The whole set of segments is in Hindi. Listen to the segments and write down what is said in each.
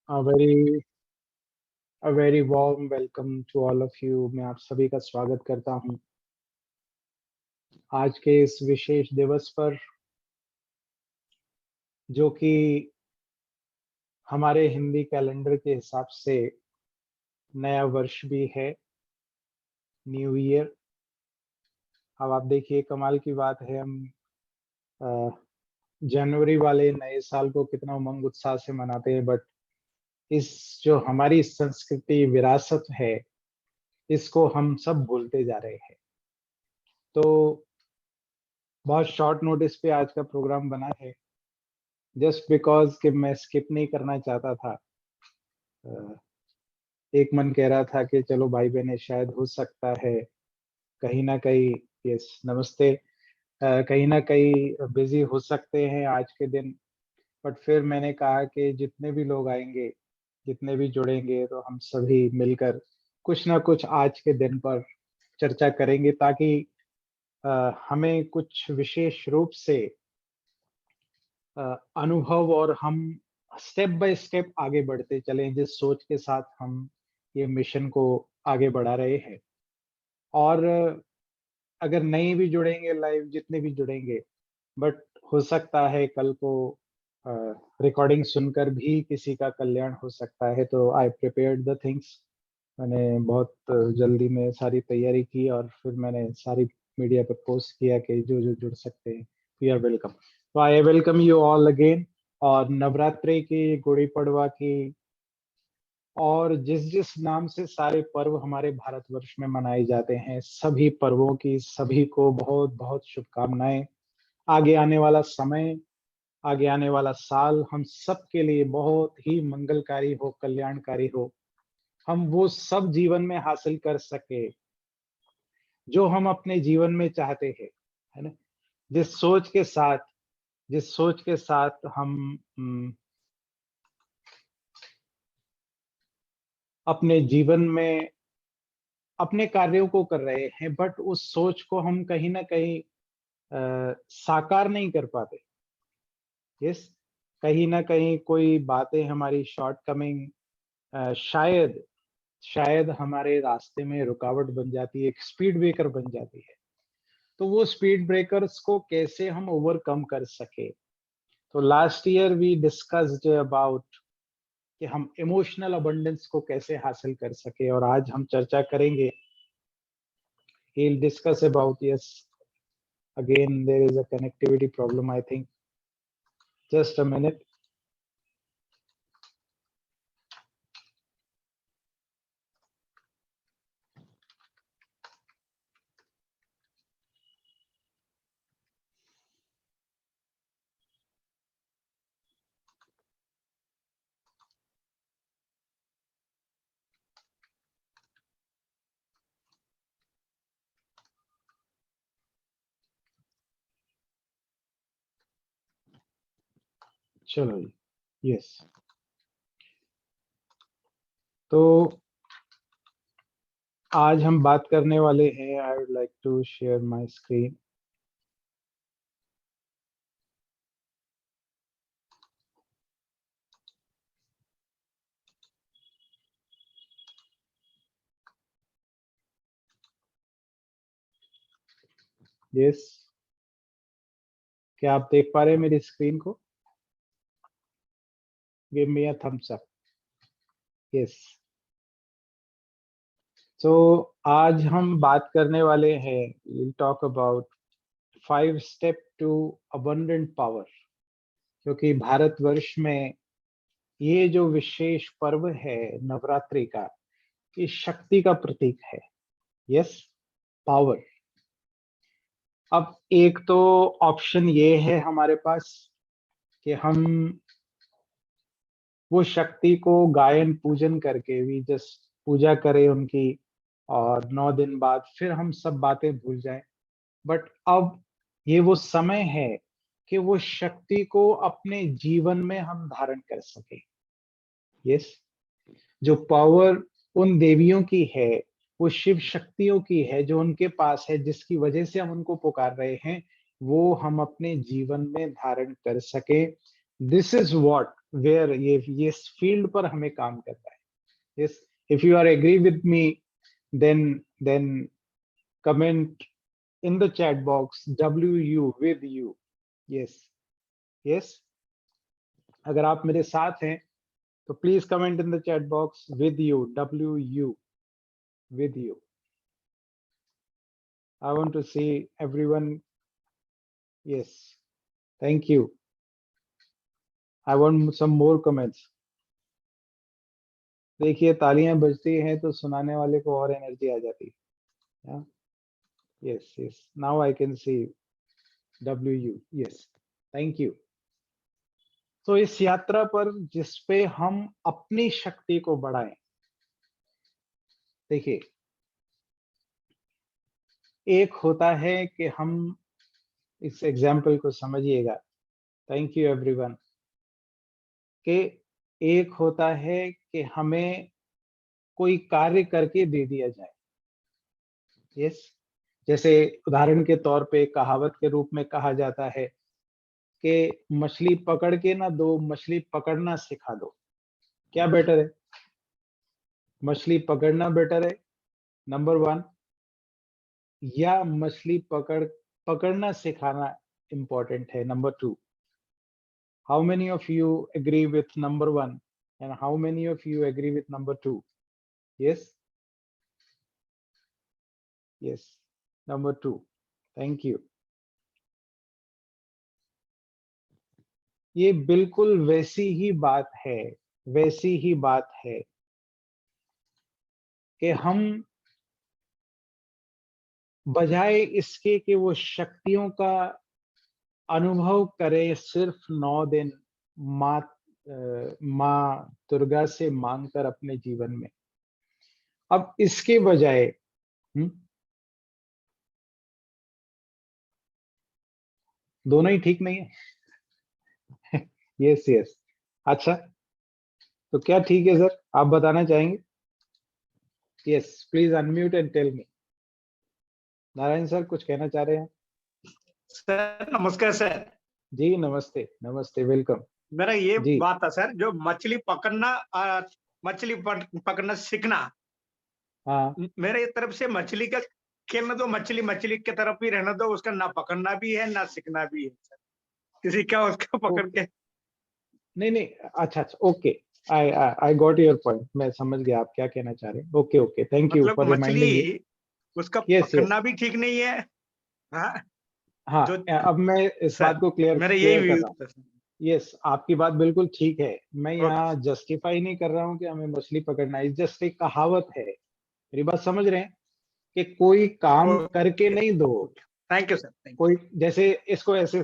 A very warm welcome to all of you. मैं आप सभी का स्वागत करता हूं आज के इस विशेष दिवस पर, जो कि हमारे हिंदी कैलेंडर के हिसाब से नया वर्ष भी है, न्यू ईयर। अब आप देखिए, कमाल की बात है, हम अ, जनवरी वाले नए साल को कितना उमंग उत्साह से मनाते हैं, बट इस जो हमारी संस्कृति विरासत है, इसको हम सब भूलते जा रहे हैं। तो बहुत शॉर्ट नोटिस पे आज का प्रोग्राम बना है, जस्ट बिकॉज कि मैं स्किप नहीं करना चाहता था। अ, एक मन कह रहा था कि चलो भाई बहने, शायद हो सकता है कहीं ना कहीं, यस नमस्ते, कहीं ना कहीं बिजी हो सकते हैं आज के दिन। बट फिर मैंने कहा कि जितने भी लोग आएंगे, जितने भी जुड़ेंगे, तो हम सभी मिलकर कुछ ना कुछ आज के दिन पर चर्चा करेंगे, ताकि हमें कुछ विशेष रूप से अनुभव, और हम स्टेप बाय स्टेप आगे बढ़ते चलें, जिस सोच के साथ हम ये मिशन को आगे बढ़ा रहे हैं। और अगर नहीं भी जुड़ेंगे लाइव, जितने भी जुड़ेंगे, बट हो सकता है कल को रिकॉर्डिंग सुनकर भी किसी का कल्याण हो सकता है। तो आई प्रिपेयर्ड द थिंग्स। मैंने बहुत जल्दी में सारी तैयारी की, और फिर मैंने सारी मीडिया पर पोस्ट किया कि जो जो जुड़ सकते हैं, यू आर वेलकम। तो I welcome you all again. और नवरात्रि की, गुड़ी पड़वा की, और जिस जिस नाम से सारे पर्व हमारे भारतवर्ष में मनाए जाते हैं, सभी पर्वों की सभी को बहुत बहुत शुभकामनाएं। आगे आने वाला समय, आगे आने वाला साल हम सब के लिए बहुत ही मंगलकारी हो, कल्याणकारी हो। हम वो सब जीवन में हासिल कर सके जो हम अपने जीवन में चाहते हैं, है ना। जिस सोच के साथ, जिस सोच के साथ हम अपने जीवन में अपने कार्यों को कर रहे हैं, बट उस सोच को हम कहीं ना कहीं साकार नहीं कर पाते। यस, कहीं ना कहीं कोई बातें हमारी शॉर्ट कमिंग शायद शायद हमारे रास्ते में रुकावट बन जाती है, एक स्पीड ब्रेकर बन जाती है। तो वो स्पीड ब्रेकर्स को कैसे हम ओवरकम कर सके। तो last year we discussed about कि हम इमोशनल अबंडेंस को कैसे हासिल कर सके, और आज हम चर्चा करेंगे, he'll discuss about, yes, again there is a connectivity problem, I think. Just a minute. चलो, यस। तो आज हम बात करने वाले हैं, I would like to share my screen. Yes, क्या आप देख पा रहे हैं मेरी स्क्रीन को? Give me a thumbs up. Yes. तो आज हम बात करने वाले हैं, will talk about 5 step to abundant power. क्योंकि भारतवर्ष में ये जो विशेष पर्व है नवरात्रि का, ये शक्ति का प्रतीक है। Yes, power. अब एक तो ऑप्शन ये है हमारे पास कि हम वो शक्ति को गायन पूजन करके भी जस्ट पूजा करें उनकी, और 9 दिन बाद फिर हम सब बातें भूल जाएं। बट अब ये वो समय है कि वो शक्ति को अपने जीवन में हम धारण कर सके। यस, जो पावर उन देवियों की है, वो शिव शक्तियों की है, जो उनके पास है, जिसकी वजह से हम उनको पुकार रहे हैं, वो हम अपने जीवन में धारण कर सके। दिस इज व्हाट वेयर ये इस फील्ड पर हमें काम करना है। Yes, if you are agree with me, then comment in the chat box WU with you. Yes, yes, अगर आप मेरे साथ हैं तो please comment in the chat box with you, WU with you. I want to see everyone. Yes, thank you. I want some more comments. देखिए तालियां बजती हैं तो सुनाने वाले को और एनर्जी आ जाती है। Yes, yes. Now I can see WU. Yes, thank you. तो इस यात्रा पर जिस पे हम अपनी शक्ति को बढ़ाएं, देखिए एक होता है कि हम, इस एग्जाम्पल को समझिएगा, थैंक यू एवरीवन, कि एक होता है कि हमें कोई कार्य करके दे दिया जाए। यस, जैसे उदाहरण के तौर पे कहावत के रूप में कहा जाता है कि मछली पकड़ के ना दो, मछली पकड़ना सिखा दो। क्या बेटर है? मछली पकड़ना बेटर है, नंबर 1, या मछली पकड़ना सिखाना इंपॉर्टेंट है, number 2? How many of you agree with number 1 and how many of you agree with number 2? Yes, yes, number 2, thank you. ये बिल्कुल वैसी ही बात है, वैसी ही बात है कि हम बजाय इसके कि वो शक्तियों का अनुभव करें सिर्फ 9 दिन माँ माँ दुर्गा से मांगकर अपने जीवन में, अब इसके बजाय दोनों ही ठीक नहीं है। यस, यस, अच्छा, तो क्या ठीक है सर, आप बताना चाहेंगे? Yes, please unmute and tell me. Narayan sir कुछ कहना चाह रहे हैं? सर नमस्कार सर। जी नमस्ते, नमस्ते, वेलकम। मेरा ये जी, बात था सर, जो मछली पकड़ना सीखना, हाँ, मेरे तरफ से मछली का खेलना दो, मछली मछली की तरफ ही रहना दो, उसका ना पकड़ना भी है ना सीखना भी है सर। किसी का उसका पकड़ के नहीं नहीं, अच्छा अच्छा, okay, I got your point, मैं समझ गया आप क्या कहना चाह रहे हैं। ओके ओके, थैंक यू मतलब फॉर मछली रिमाइंडिंग मी। उसका यस, यस, पकड़ना भी ठीक नहीं है। हाँ, हाँ, जो अब मैं इस बात सर को क्लियर मेरा क्लियर यही कर व्यू रहा हूँ। था सर। यस, आपकी बात बिल्कुल ठीक है। मैं ओके यहाँ जस्टिफाई नहीं कर रहा हूँ कि हमें मछली पकड़ना है, जस्ट एक कहावत है। मेरी बात समझ रहे हैं कि कोई काम करके ओके, नहीं दो। थैंक यू सर, थैंक कोई जैसे इसको ऐसे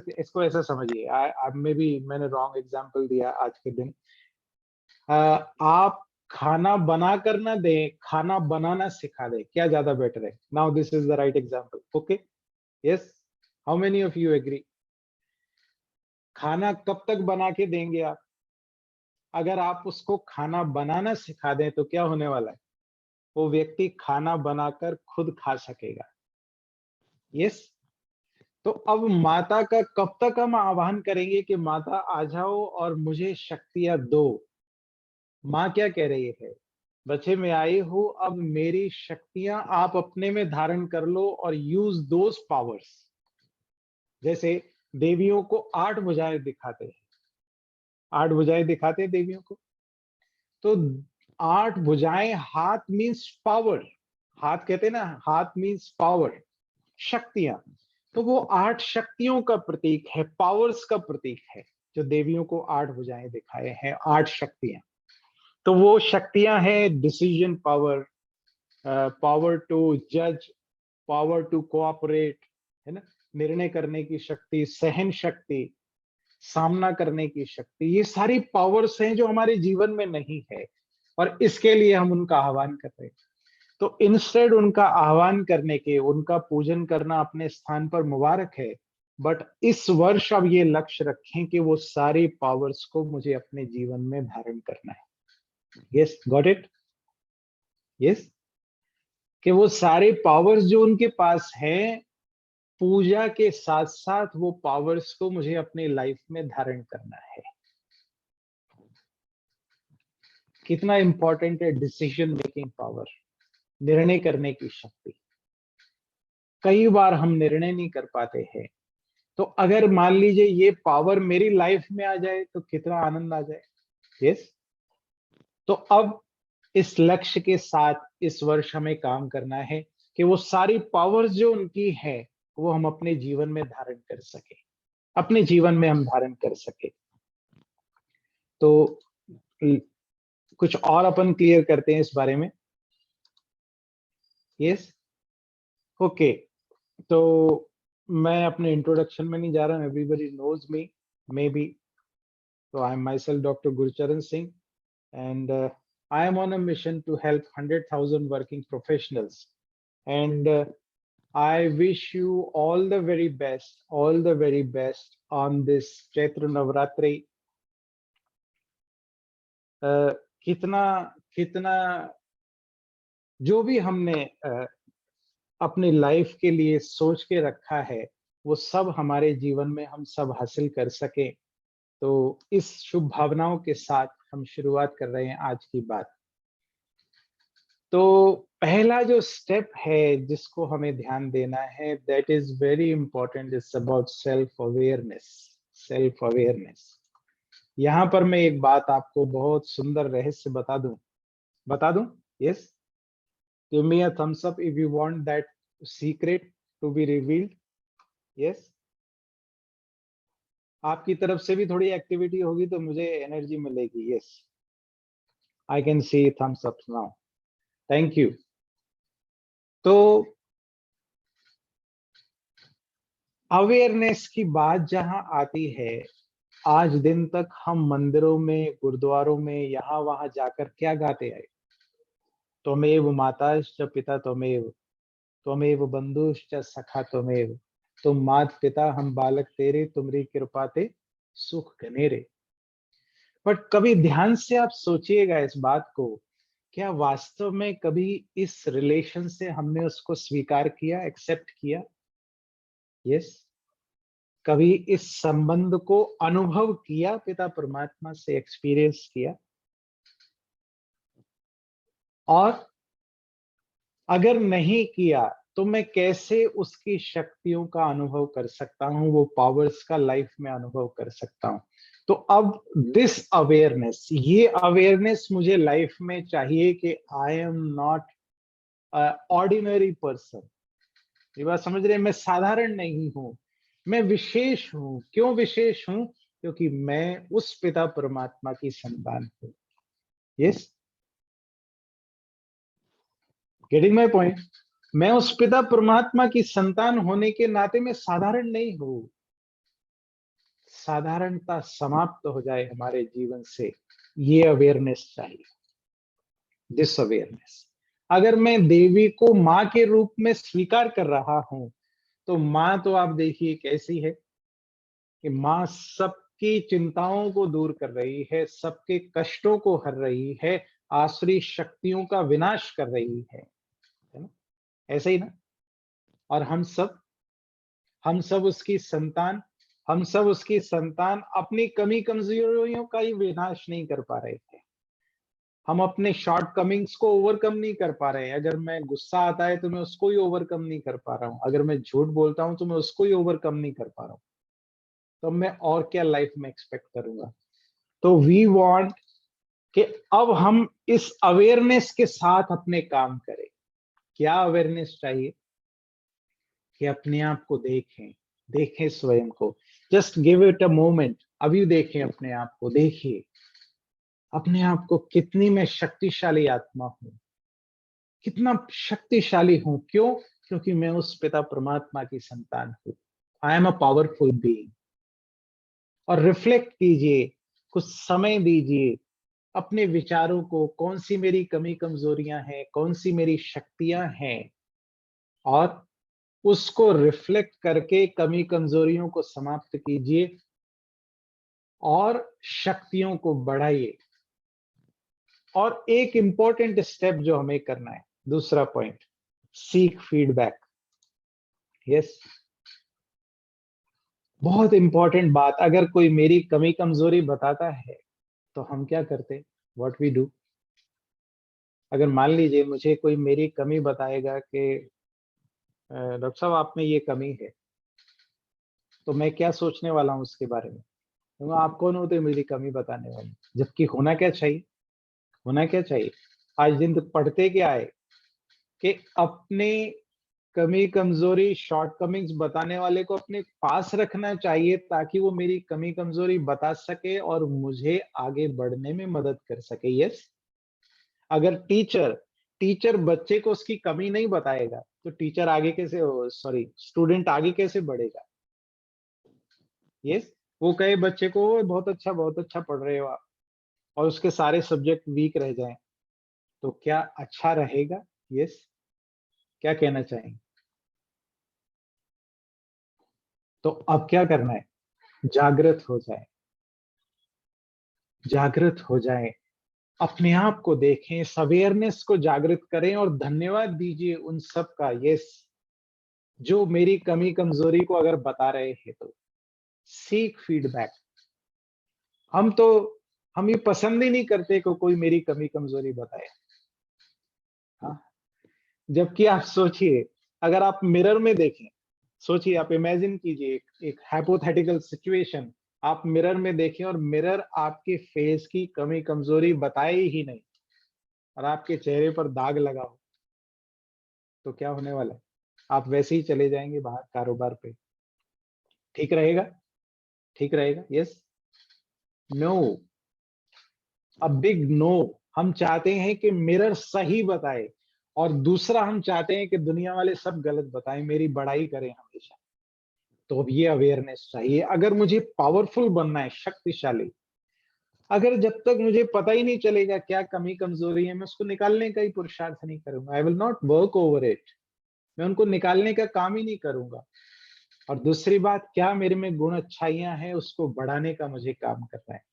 समझिए, में भी मैंने रॉन्ग एग्जांपल दिया आज के दिन। आप खाना बना कर ना दे, खाना बनाना सिखा दे, क्या ज्यादा बेटर है? Now this is the right example. Okay, yes, how many of you agree? खाना कब तक बना के देंगे आप? अगर आप उसको खाना बनाना सिखा दें तो क्या होने वाला है? वो व्यक्ति खाना बनाकर खुद खा सकेगा। यस, तो अब माता का कब तक हम आह्वान करेंगे कि माता आ जाओ और मुझे शक्तियां दो? माँ क्या कह रही है? बच्चे मैं आई हूं, अब मेरी शक्तियां आप अपने में धारण कर लो और यूज दोज पावर्स। जैसे देवियों को 8 भुजाएं दिखाते हैं, 8 भुजाएं दिखाते हैं देवियों को, तो 8 भुजाएं, हाथ मीन्स पावर, हाथ कहते हैं ना, हाथ मीन्स पावर, शक्तियां, तो वो 8 शक्तियों का प्रतीक है, पावर्स का प्रतीक है। जो देवियों को 8 भुजाएं दिखाए हैं, 8 शक्तियां, तो वो शक्तियां हैं डिसीजन पावर, पावर टू जज, पावर टू कोऑपरेट, है ना, निर्णय करने की शक्ति, सहन शक्ति, सामना करने की शक्ति, ये सारी पावर्स हैं जो हमारे जीवन में नहीं है, और इसके लिए हम उनका आह्वान कर रहे हैं। तो इंस्टेड उनका आह्वान करने के, उनका पूजन करना अपने स्थान पर मुबारक है, बट इस वर्ष अब ये लक्ष्य रखें कि वो सारी पावर्स को मुझे अपने जीवन में धारण करना है। Yes, got it? यस, कि वो सारे पावर्स जो उनके पास हैं, पूजा के साथ साथ वो पावर्स को मुझे अपनी लाइफ में धारण करना है। कितना इंपॉर्टेंट है डिसीजन मेकिंग पावर, निर्णय करने की शक्ति। कई बार हम निर्णय नहीं कर पाते हैं, तो अगर मान लीजिए ये पावर मेरी लाइफ में आ जाए तो कितना आनंद आ जाए। यस। तो अब इस लक्ष्य के साथ इस वर्ष हमें काम करना है कि वो सारी पावर्स जो उनकी है वो हम अपने जीवन में धारण कर सके, अपने जीवन में हम धारण कर सके। तो कुछ और अपन क्लियर करते हैं इस बारे में। यस। ओके। तो मैं अपने इंट्रोडक्शन में नहीं जा रहा हूं, everybody knows me maybe. तो I am myself doctor Gurcharan Singh and I am on a mission to help 100,000 working professionals, and I wish you all the very best on this Chaitra Navratri. कितना कितना जो भी हमने अपनी लाइफ के लिए सोच के रखा है वो सब हमारे जीवन में हम सब हासिल कर सके। तो इस शुभ भावनाओं के साथ हम शुरुआत कर रहे हैं आज की बात। तो पहला जो स्टेप है जिसको हमें ध्यान देना है, that is very important, it's about self awareness. Self awareness. यहां पर मैं एक बात आपको बहुत सुंदर रहस्य बता दूं। Yes. Give me a thumbs up if you want that secret to be revealed. Yes. आपकी तरफ से भी थोड़ी एक्टिविटी होगी तो मुझे एनर्जी मिलेगी। Yes, I can see thumbs up now. Thank you. तो अवेयरनेस की बात जहां आती है, आज दिन तक हम मंदिरों में, गुरुद्वारों में, यहाँ वहां जाकर क्या गाते आए? त्वमेव माताश्च पिता त्वमेव, त्वमेव बंधुश्च सखा त्वमेव, तुम मात पिता हम बालक तेरे, तुमरी कृपा ते सुख घनेरे। बट कभी ध्यान से आप सोचिएगा इस बात को, क्या वास्तव में कभी इस रिलेशन से हमने उसको स्वीकार किया, एक्सेप्ट किया? यस। कभी इस संबंध को अनुभव किया, पिता परमात्मा से एक्सपीरियंस किया? और अगर नहीं किया तो मैं कैसे उसकी शक्तियों का अनुभव कर सकता हूं, वो पावर्स का लाइफ में अनुभव कर सकता हूं? तो अब दिस अवेयरनेस, ये अवेयरनेस मुझे लाइफ में चाहिए कि आई एम नॉट ऑर्डिनरी पर्सन। ये बात समझ रहे हैं? मैं साधारण नहीं हूं, मैं विशेष हूं। क्यों विशेष हूं? क्योंकि मैं उस पिता परमात्मा की संतान हूं। Yes, getting my point? मैं उस पिता परमात्मा की संतान होने के नाते मैं साधारण नहीं हूं। साधारणता समाप्त हो जाए हमारे जीवन से, ये अवेयरनेस चाहिए, दिस अवेयरनेस। अगर मैं देवी को माँ के रूप में स्वीकार कर रहा हूं, तो माँ तो आप देखिए कैसी है कि माँ सबकी चिंताओं को दूर कर रही है, सबके कष्टों को हर रही है, आसुरी शक्तियों का विनाश कर रही है ना? ऐसे ही ना? और हम सब उसकी संतान, हम सब उसकी संतान अपनी कमी कमजोरियों का ही विनाश नहीं कर पा रहे थे। हम अपने शॉर्ट कमिंग्स को ओवरकम नहीं कर पा रहे हैं। अगर मैं गुस्सा आता है तो मैं उसको ही ओवरकम नहीं कर पा रहा हूँ, अगर मैं झूठ बोलता हूँ तो मैं उसको ही ओवरकम नहीं कर पा रहा हूँ, तो मैं और क्या लाइफ में एक्सपेक्ट करूंगा? तो वी वांट कि अब हम इस अवेयरनेस के साथ अपने काम करें। क्या अवेयरनेस चाहिए? कि अपने आप को देखें, देखें स्वयं को। Just give it a moment. अभी देखें अपने आप को, देखिए अपने आप को, कितनी मैं शक्तिशाली आत्मा हूं, कितना शक्तिशाली हूं। क्यों? क्योंकि मैं उस पिता परमात्मा की संतान हूं। I am a powerful being. और रिफ्लेक्ट कीजिए, कुछ समय दीजिए अपने विचारों को, कौन सी मेरी कमी कमजोरियां हैं, कौन सी मेरी शक्तियां हैं, और उसको रिफ्लेक्ट करके कमी कमजोरियों को समाप्त कीजिए और शक्तियों को बढ़ाइए। और एक इंपॉर्टेंट स्टेप जो हमें करना है, दूसरा पॉइंट, सीक फीडबैक। यस, बहुत इंपॉर्टेंट बात। अगर कोई मेरी कमी कमजोरी बताता है तो हम क्या करते? What we do? अगर मान लीजिए मुझे कोई मेरी कमी बताएगा कि डॉक्टर साहब आप में ये कमी है, तो मैं क्या सोचने वाला हूँ उसके बारे में? तो आप कौन होते मेरी कमी बताने वाले? जबकि होना क्या चाहिए? होना क्या चाहिए? आज दिन तक पढ़ते क्या है कि अपने कमी कमजोरी शॉर्टकमिंग्स बताने वाले को अपने पास रखना चाहिए, ताकि वो मेरी कमी कमजोरी बता सके और मुझे आगे बढ़ने में मदद कर सके। यस, अगर टीचर टीचर बच्चे को उसकी कमी नहीं बताएगा तो टीचर आगे कैसे, सॉरी, स्टूडेंट आगे कैसे बढ़ेगा? यस, वो कहे बच्चे को बहुत अच्छा पढ़ रहे हो आप, और उसके सारे सब्जेक्ट वीक रह जाएं, तो क्या अच्छा रहेगा? यस, क्या कहना चाहेंगे? तो अब क्या करना है? जागृत हो जाए, जागृत हो जाए, अपने आप को देखें, इस अवेयरनेस को जागृत करें और धन्यवाद दीजिए उन सब का। यस, जो मेरी कमी कमजोरी को अगर बता रहे हैं तो सीक फीडबैक। हम तो हम ये पसंद ही नहीं करते कि कोई मेरी कमी कमजोरी बताए। हाँ, जबकि आप सोचिए, अगर आप मिरर में देखें, सोचिए, आप इमेजिन कीजिए एक हाइपोथेटिकल सिचुएशन, आप मिरर में देखें और मिरर आपके फेस की कमी कमजोरी बताए ही नहीं, और आपके चेहरे पर दाग लगा हो, तो क्या होने वाला है? आप वैसे ही चले जाएंगे बाहर कारोबार पे। ठीक रहेगा? ठीक रहेगा? Yes, no, a big no. हम चाहते हैं कि मिरर सही बताए, और दूसरा हम चाहते हैं कि दुनिया वाले सब गलत बताएं, मेरी बड़ाई करें हमेशा। तो अब ये अवेयरनेस चाहिए। अगर मुझे पावरफुल बनना है, शक्तिशाली, अगर जब तक मुझे पता ही नहीं चलेगा क्या कमी कमजोरी है, मैं उसको निकालने का ही पुरुषार्थ नहीं करूंगा। I will not work over it, मैं उनको निकालने का काम ही नहीं करूंगा। और दूसरी बात, क्या मेरे में गुण अच्छाइयां हैं, उसको बढ़ाने का मुझे काम करना है।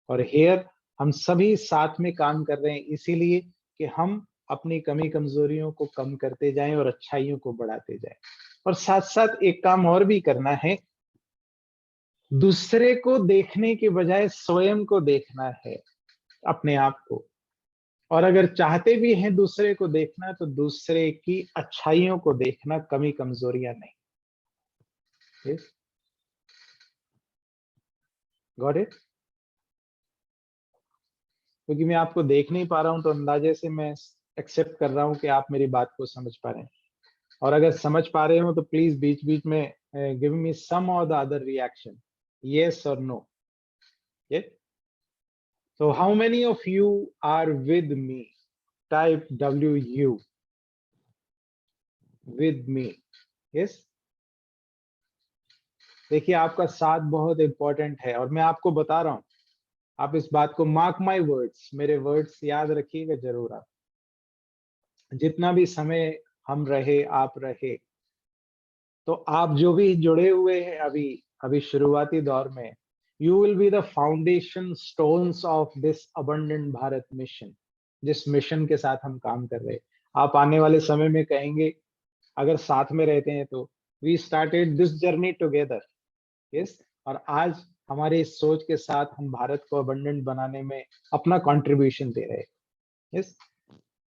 और हेयर हम सभी साथ में काम कर रहे हैं, इसीलिए कि हम अपनी कमी कमजोरियों को कम करते जाएं और अच्छाइयों को बढ़ाते जाएं। और साथ साथ एक काम और भी करना है, दूसरे को देखने के बजाय स्वयं को देखना है, अपने आप को। और अगर चाहते भी हैं दूसरे को देखना, तो दूसरे की अच्छाइयों को देखना, कमी कमजोरियां नहीं। Got it? क्योंकि मैं आपको देख नहीं पा रहा हूं, तो अंदाजे से मैं एक्सेप्ट कर रहा हूं कि आप मेरी बात को समझ पा रहे हैं। और अगर समझ पा रहे हो तो प्लीज बीच बीच में गिव मी सम और the other reaction, yes or no. Yeah, so how many of you are with me? Type WU, with me. Yes, देखिए, आपका साथ बहुत इंपॉर्टेंट है, और मैं आपको बता रहा हूं, आप इस बात को, मार्क माय वर्ड्स, मेरे वर्ड्स याद रखिएगा जरूर। आप जितना भी समय हम रहे, आप रहे, तो आप जो भी जुड़े हुए हैं अभी अभी शुरुआती दौर में, you will be the foundation stones of this abundant Bharat mission, जिस मिशन के साथ हम काम कर रहे हैं। आप आने वाले समय में कहेंगे, अगर साथ में रहते हैं तो, we started this journey together. Yes, और आज हमारे इस सोच के साथ हम भारत को अबंडेंट बनाने में अपना कंट्रीब्यूशन दे रहे हैं। Yes,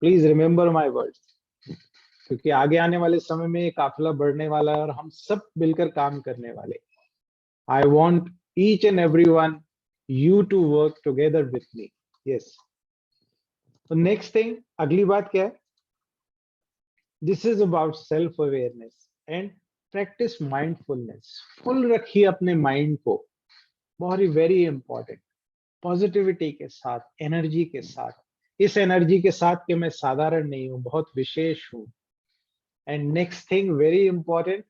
please remember my words, क्योंकि आगे आने वाले समय में ये काफिला बढ़ने वाला है और हम सब मिलकर काम करने वाले। I want each and every one you to work together with me. Yes, तो नेक्स्ट थिंग, अगली बात क्या है? This is about self awareness and practice mindfulness. Full रखिए अपने माइंड को, बहुत ही वेरी इंपॉर्टेंट, पॉजिटिविटी के साथ, एनर्जी के साथ, इस एनर्जी के साथ कि मैं साधारण नहीं हूं, बहुत विशेष हूं। And next thing very important,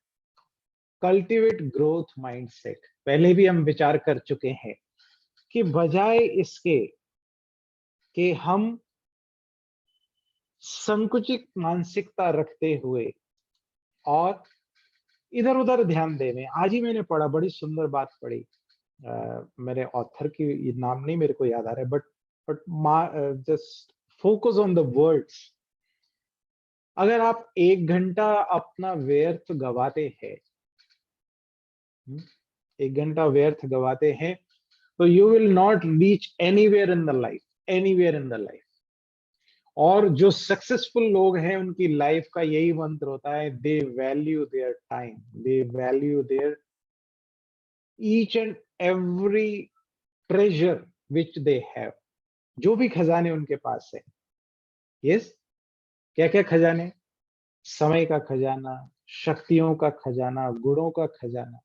cultivate growth mindset. पहले भी हम विचार कर चुके हैं कि बजाय इसके कि हम संकुचित मानसिकता रखते हुए और इधर उधर ध्यान देवें, आज ही मैंने पढ़ा, बड़ी सुंदर बात पढ़ी, मेरे ऑथर की नाम नहीं मेरे को याद आ रहा है, but just focus on the words. अगर आप 1 घंटा अपना व्यर्थ गवाते हैं, 1 घंटा व्यर्थ गवाते हैं, तो you will not reach anywhere in the life, anywhere in the life. और जो सक्सेसफुल लोग हैं उनकी लाइफ का यही मंत्र होता है, they value their time, they value their each and every treasure which they have, जो भी खजाने उनके पास है। यस, क्या क्या खजाने? समय का खजाना, शक्तियों का खजाना, गुणों का खजाना,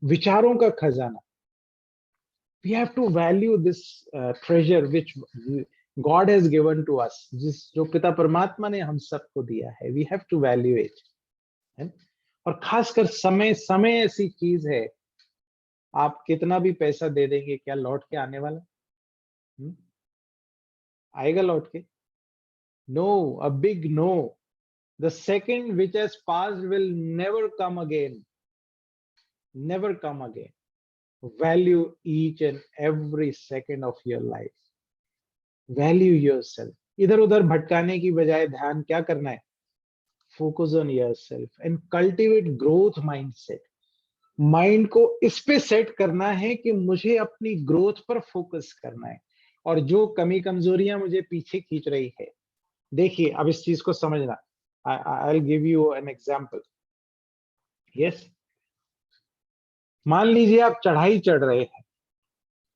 विचारों का खजाना। We have to value this treasure which God has given to us, जिस जो पिता परमात्मा ने हम सबको दिया है। We have to value it, है? और खासकर समय, समय ऐसी चीज है, आप कितना भी पैसा दे देंगे, क्या लौट के आने वाला? हुँ? आएगा लौट के? No, a big no. The second which has passed will never come again, never come again. Value each and every second of your life. Value yourself. इधर उधर भटकाने की बजाय ध्यान क्या करना है? Focus on yourself and cultivate growth mindset. Mind को इस पे सेट करना है कि मुझे अपनी ग्रोथ पर फोकस करना है, और जो कमी कमजोरियां मुझे पीछे खींच रही है, देखिए अब इस चीज को समझना। I will give you an example. Yes, मान लीजिए आप चढ़ाई चढ़ रहे हैं।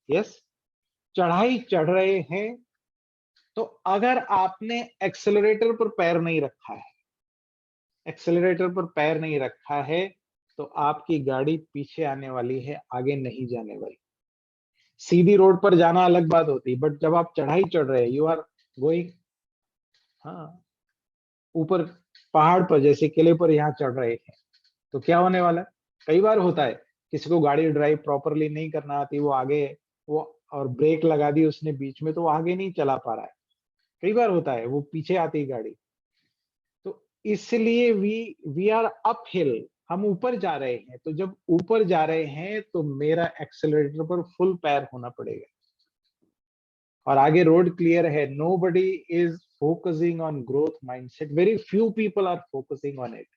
यस, चढ़ाई चढ़ रहे हैं, तो अगर आपने एक्सेलरेटर पर पैर नहीं रखा है, एक्सेलरेटर पर पैर नहीं रखा है, तो आपकी गाड़ी पीछे आने वाली है, आगे नहीं जाने वाली। सीधी रोड पर जाना अलग बात होती, बट जब आप चढ़ाई चढ़ रहे हैं, यू आर गोइंग, हाँ, ऊपर पहाड़ पर, जैसे किले पर यहाँ चढ़ रहे हैं, तो क्या होने वाला है? कई बार होता है किसी को गाड़ी ड्राइव प्रॉपरली नहीं करना आती, वो आगे, वो और ब्रेक लगा दी उसने बीच में, तो वो आगे नहीं चला पा रहा है। कई बार होता है वो पीछे आती गाड़ी। तो इसलिए वी आर अप हिल, हम ऊपर जा रहे हैं, तो जब ऊपर जा रहे हैं तो मेरा एक्सेलरेटर पर फुल पैर होना पड़ेगा, और आगे रोड क्लियर है। Nobody is focusing on growth mindset, very few people are focusing on it,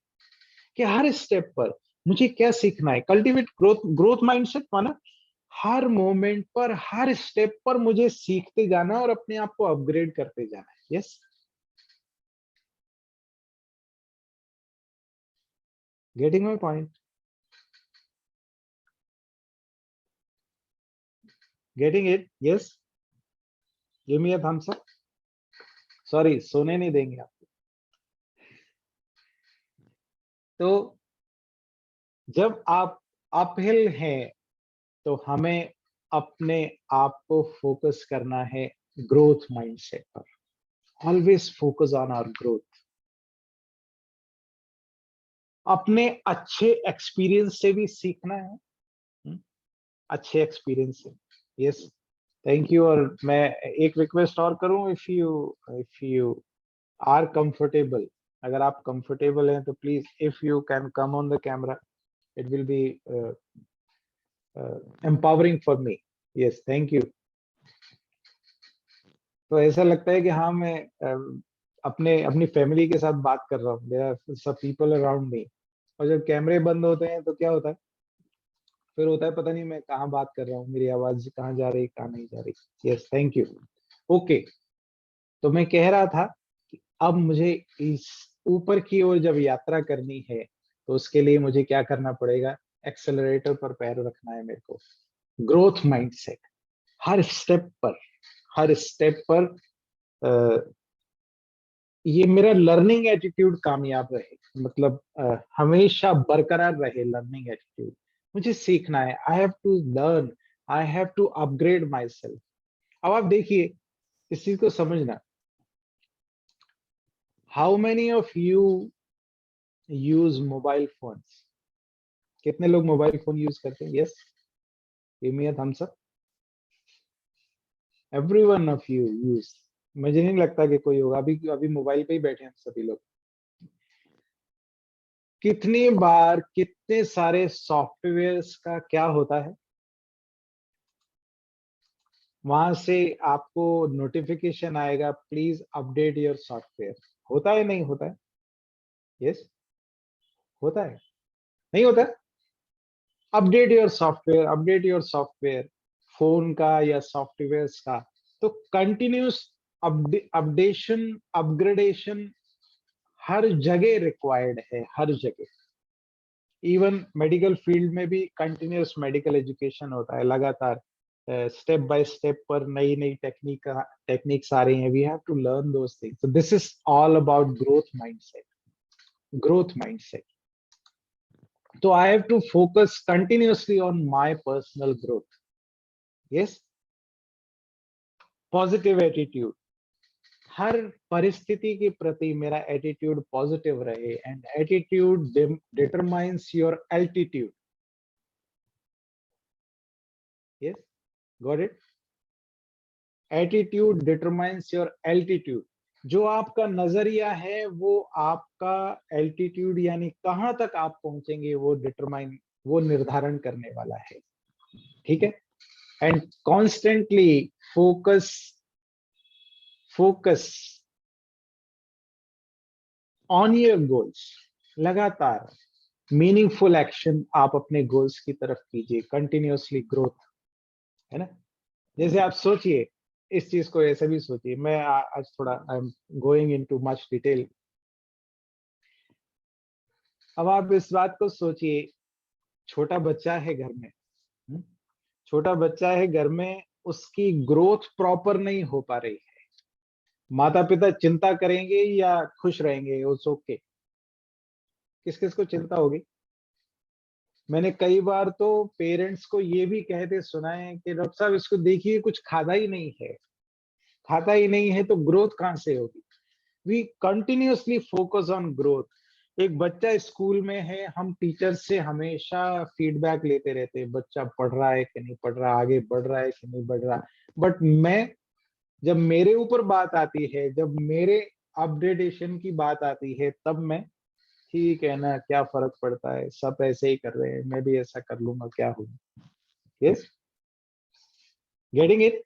कि हर स्टेप पर मुझे क्या सीखना है। कल्टीवेट ग्रोथ, ग्रोथ माइंडसेट माना हर मोमेंट पर, हर स्टेप पर मुझे सीखते जाना और अपने आप को अपग्रेड करते जाना है। Yes, getting my point? Getting it? Yes, give me a thumbs up. Sorry, सोने नहीं देंगे आपको। तो जब आप अपहिल हैं, तो हमें अपने आप को फोकस करना है ग्रोथ माइंडसेट पर। Always focus on our growth. अपने अच्छे एक्सपीरियंस से भी सीखना है। अच्छे एक्सपीरियंस से। Yes, thank you. और मैं एक रिक्वेस्ट और करूं, इफ यू आर कंफर्टेबल, अगर आप कंफर्टेबल हैं तो please if you can come on the camera, it will be empowering for me. Yes, thank you. तो ऐसा लगता है कि हाँ, मैं अपने अपनी फैमिली के साथ बात कर रहा हूँ, देयर आर सब पीपल अराउंड मी। और जब कैमरे बंद होते हैं तो क्या होता है? फिर होता है पता नहीं मैं कहाँ बात कर रहा हूँ, मेरी आवाज कहाँ जा रही, कहाँ नहीं जा रही। Yes, thank you. ओके, तो मैं कह रहा था कि अब मुझे इस ऊपर की ओर जब यात्रा करनी है, तो उसके लिए मुझे क्या करना पड़ेगा? एक्सेलरेटर पर पैर रखना है मेरे को। ग्रोथ माइंडसेट, हर स्टेप पर, हर स्टेप पर ये मेरा लर्निंग एटीट्यूड कामयाब रहे, मतलब हमेशा बरकरार रहे लर्निंग एटीट्यूड। मुझे सीखना है, I have to learn, I have to upgrade my myself आप देखिए, इस चीज को समझना। How many of you use mobile phones? कितने लोग मोबाइल फोन यूज करते हैं? Yes, give me a thumbs up. Every one of you use. मुझे नहीं लगता कि कोई होगा, अभी अभी मोबाइल पे ही बैठे हैं सभी लोग। कितनी बार, कितने सारे सॉफ्टवेयर्स का क्या होता है, वहां से आपको नोटिफिकेशन आएगा, प्लीज अपडेट योर सॉफ्टवेयर। होता है नहीं होता है? यस, होता है नहीं होता? Update your software, update your software, phone का या सॉफ्टवेयर का। तो कंटिन्यूस अपडेशन, अपग्रेडेशन हर जगह रिक्वायर्ड है, हर जगह। इवन मेडिकल फील्ड में भी कंटिन्यूअस मेडिकल एजुकेशन होता है, लगातार स्टेप बाय स्टेप पर नई नई टेक्निक्स आ रही हैं। We have to learn those things. So this is all about growth mindset, growth mindset. So I have to focus continuously on my personal growth. Yes, positive attitude. हर परिस्थिति के प्रति मेरा एटीट्यूड पॉजिटिव रहे, and attitude determines your altitude. Yes, got it? Attitude determines your altitude. जो आपका नजरिया है वो आपका एल्टीट्यूड, यानी कहां तक आप पहुंचेंगे, वो निर्धारण करने वाला है। ठीक है? And constantly focus on your goals. लगातार मीनिंगफुल एक्शन आप अपने गोल्स की तरफ कीजिए, कंटिन्यूअसली ग्रोथ, है ना? जैसे आप सोचिए, इस चीज को ऐसे भी सोचिए। मैं आज थोड़ा I am going into much detail. अब आप इस बात को सोचिए, छोटा बच्चा है घर में, छोटा बच्चा है घर में, उसकी ग्रोथ प्रॉपर नहीं हो पा रही है। माता पिता चिंता करेंगे या खुश रहेंगे? उस ओके, किस किस को चिंता होगी? मैंने कई बार तो पेरेंट्स को ये भी कहते सुना है कि डॉक्टर साहब इसको देखिए, कुछ खाता ही नहीं है, खाता ही नहीं है तो ग्रोथ कहां से होगी? We continuously focus on growth. एक बच्चा स्कूल में है, हम टीचर से हमेशा फीडबैक लेते रहते हैं, बच्चा पढ़ रहा है कि नहीं पढ़ रहा, आगे बढ़ रहा है कि नहीं बढ़ रहा। बट मैं, जब मेरे ऊपर बात आती है, जब मेरे अपडेटेशन की बात आती है, तब मैं, ठीक है ना, क्या फर्क पड़ता है, सब ऐसे ही कर रहे हैं, मैं भी ऐसा कर लूंगा, क्या होगा। Yes, getting it?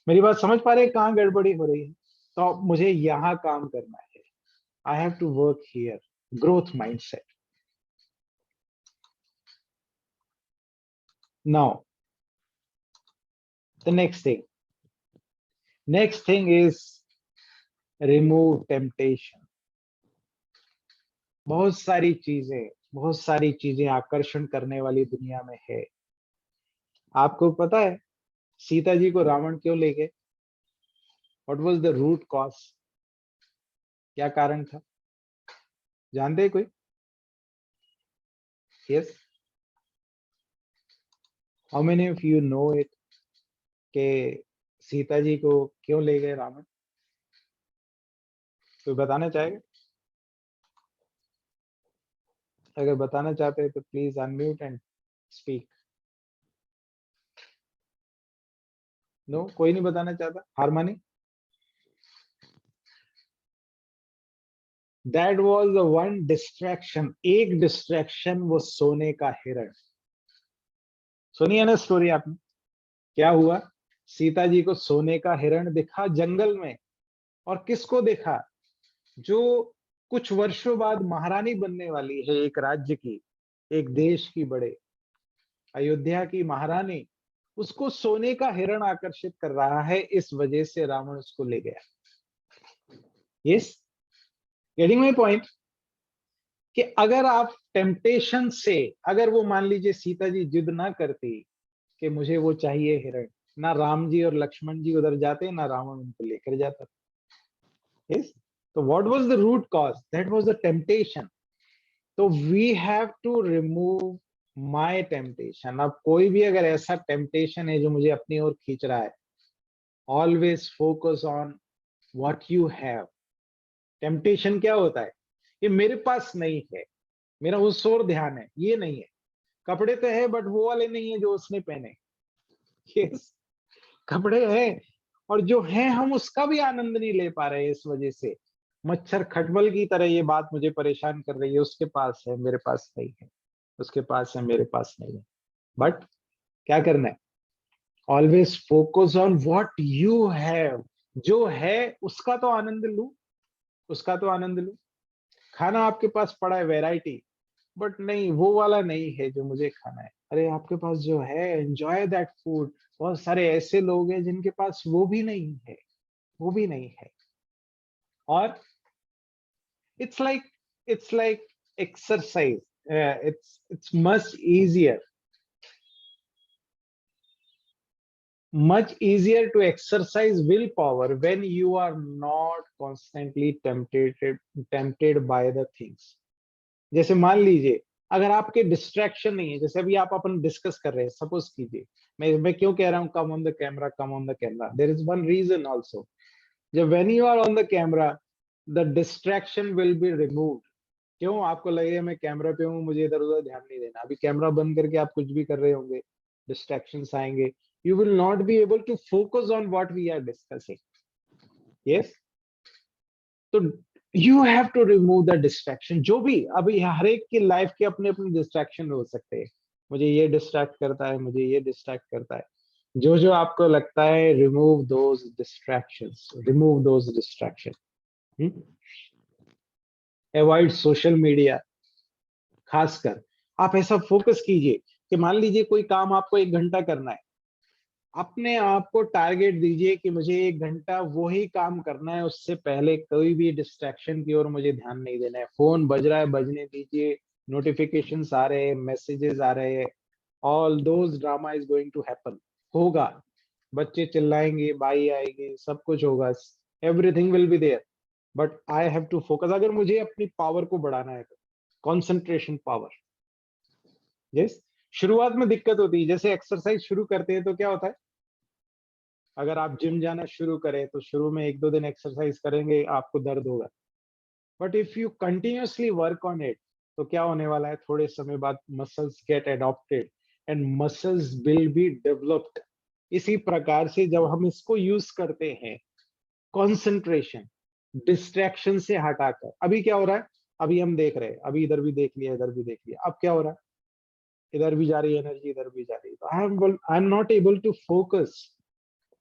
मेरी बात समझ पा रहे हैं कहाँ गड़बड़ी हो रही है? तो मुझे यहाँ काम करना है। I have to work here, growth mindset. Now the next thing is remove temptation. बहुत सारी चीजें आकर्षण करने वाली दुनिया में है। आपको पता है सीता जी को रावण क्यों ले गए? What was the root cause? क्या कारण था? जानते हैं कोई? Yes, how many of you know it, के सीता जी को क्यों ले गए रावण? कोई बताना चाहेगा? अगर बताना चाहते हैं तो please unmute and speak. No, कोई नहीं बताना चाहता, हार मानी? That was the one distraction, एक डिस्ट्रैक्शन, वो सोने का हिरण। सुनिए ना स्टोरी आपने, क्या हुआ? सीता जी को सोने का हिरण दिखा जंगल में, और किसको देखा? जो कुछ वर्षों बाद महारानी बनने वाली है एक राज्य की, एक देश की, बड़े अयोध्या की महारानी। उसको सोने का हिरण आकर्षित कर रहा है, इस वजह से रावण उसको ले गया। Yes, getting my point? कि अगर आप टेम्पटेशन से, अगर वो मान लीजिए सीता जी जिद ना करती कि मुझे वो चाहिए हिरण, ना राम जी और लक्ष्मण जी उधर जाते, ना रावण उनको लेकर जाता। यस, तो what was the root cause? That was the temptation. तो we have to remove my temptation. अब कोई भी अगर ऐसा टेम्पटेशन है जो मुझे अपनी ओर खींच रहा है, always focus on what you have. Temptation क्या होता है? ये मेरे पास नहीं है, मेरा उस ओर ध्यान है, ये नहीं है। कपड़े तो है बट वो वाले नहीं है जो उसने पहने। यस, कपड़े हैं, और जो है हम उसका भी आनंद नहीं ले पा रहे हैं, इस वजह से मच्छर खटमल की तरह ये बात मुझे परेशान कर रही है। उसके पास है, मेरे पास नहीं है, उसके पास है, मेरे पास नहीं है। बट क्या करना है? Always focus on what you have. जो है उसका तो आनंद लूं, उसका तो आनंद लूं। खाना आपके पास पड़ा है, वैरायटी, बट नहीं, वो वाला नहीं है जो मुझे खाना है। अरे आपके पास जो है, एंजॉय दैट फूड। बहुत सारे ऐसे लोग हैं जिनके पास वो भी नहीं है, वो भी नहीं है। और it's like exercise. It's much easier to exercise willpower when you are not constantly tempted by the things. जैसे मान लीजिए अगर आपके डिस्ट्रैक्शन नहीं है, जैसे अभी आप अपन डिस्कस कर रहे हैं, सपोज कीजिए, मैं क्यों कह रहा हूँ come on the camera, come on the camera, there is one reason also. जब when you are on the camera the distraction will be removed. क्यों? आपको लगेगा मैं कैमरा पे हूँ, मुझे इधर उधर ध्यान नहीं देना। अभी कैमरा बंद करके आप कुछ भी कर रहे होंगे, डिस्ट्रैक्शंस आएंगे, you will not be able to focus on what we are discussing. Yes, तो you have to remove the distraction। जो भी अभी हर एक की लाइफ के अपने अपने डिस्ट्रैक्शन हो सकते हैं, मुझे ये डिस्ट्रैक्ट करता है, मुझे ये डिस्ट्रैक्ट करता है, जो जो आपको लगता है remove those distractions, remove those distraction. Avoid social media. खासकर आप ऐसा फोकस कीजिए कि मान लीजिए कोई काम आपको 1 घंटा करना है, अपने आप को टारगेट दीजिए कि मुझे 1 घंटा वही काम करना है, उससे पहले कोई भी डिस्ट्रैक्शन की ओर मुझे ध्यान नहीं देना है। फोन बज रहा है, बजने दीजिए, नोटिफिकेशंस आ रहे हैं, मैसेजेस आ रहे हैं, all those drama is going to happen. होगा, बच्चे चिल्लाएंगे, बाई आएगी, सब कुछ होगा, everything will be there, but I have to focus. अगर मुझे अपनी पावर को बढ़ाना है तो कॉन्सेंट्रेशन पावर। यस, शुरुआत में दिक्कत होती है, जैसे एक्सरसाइज शुरू करते हैं तो क्या होता है, अगर आप जिम जाना शुरू करें तो शुरू में 1-2 दिन एक्सरसाइज करेंगे, आपको दर्द होगा, but if you continuously work on it तो क्या होने वाला है, थोड़े समय बाद muscles get adopted and muscles will be developed. इसी प्रकार से जब हम इसको यूज करते हैं, कंसंट्रेशन डिस्ट्रैक्शन से हटाकर, अभी क्या हो रहा है, अभी हम देख रहे हैं, अभी इधर भी देख लिया, इधर भी देख लिया, अब क्या हो रहा है, इधर भी जा रही है एनर्जी, इधर भी जा रही है, तो I am not able to focus.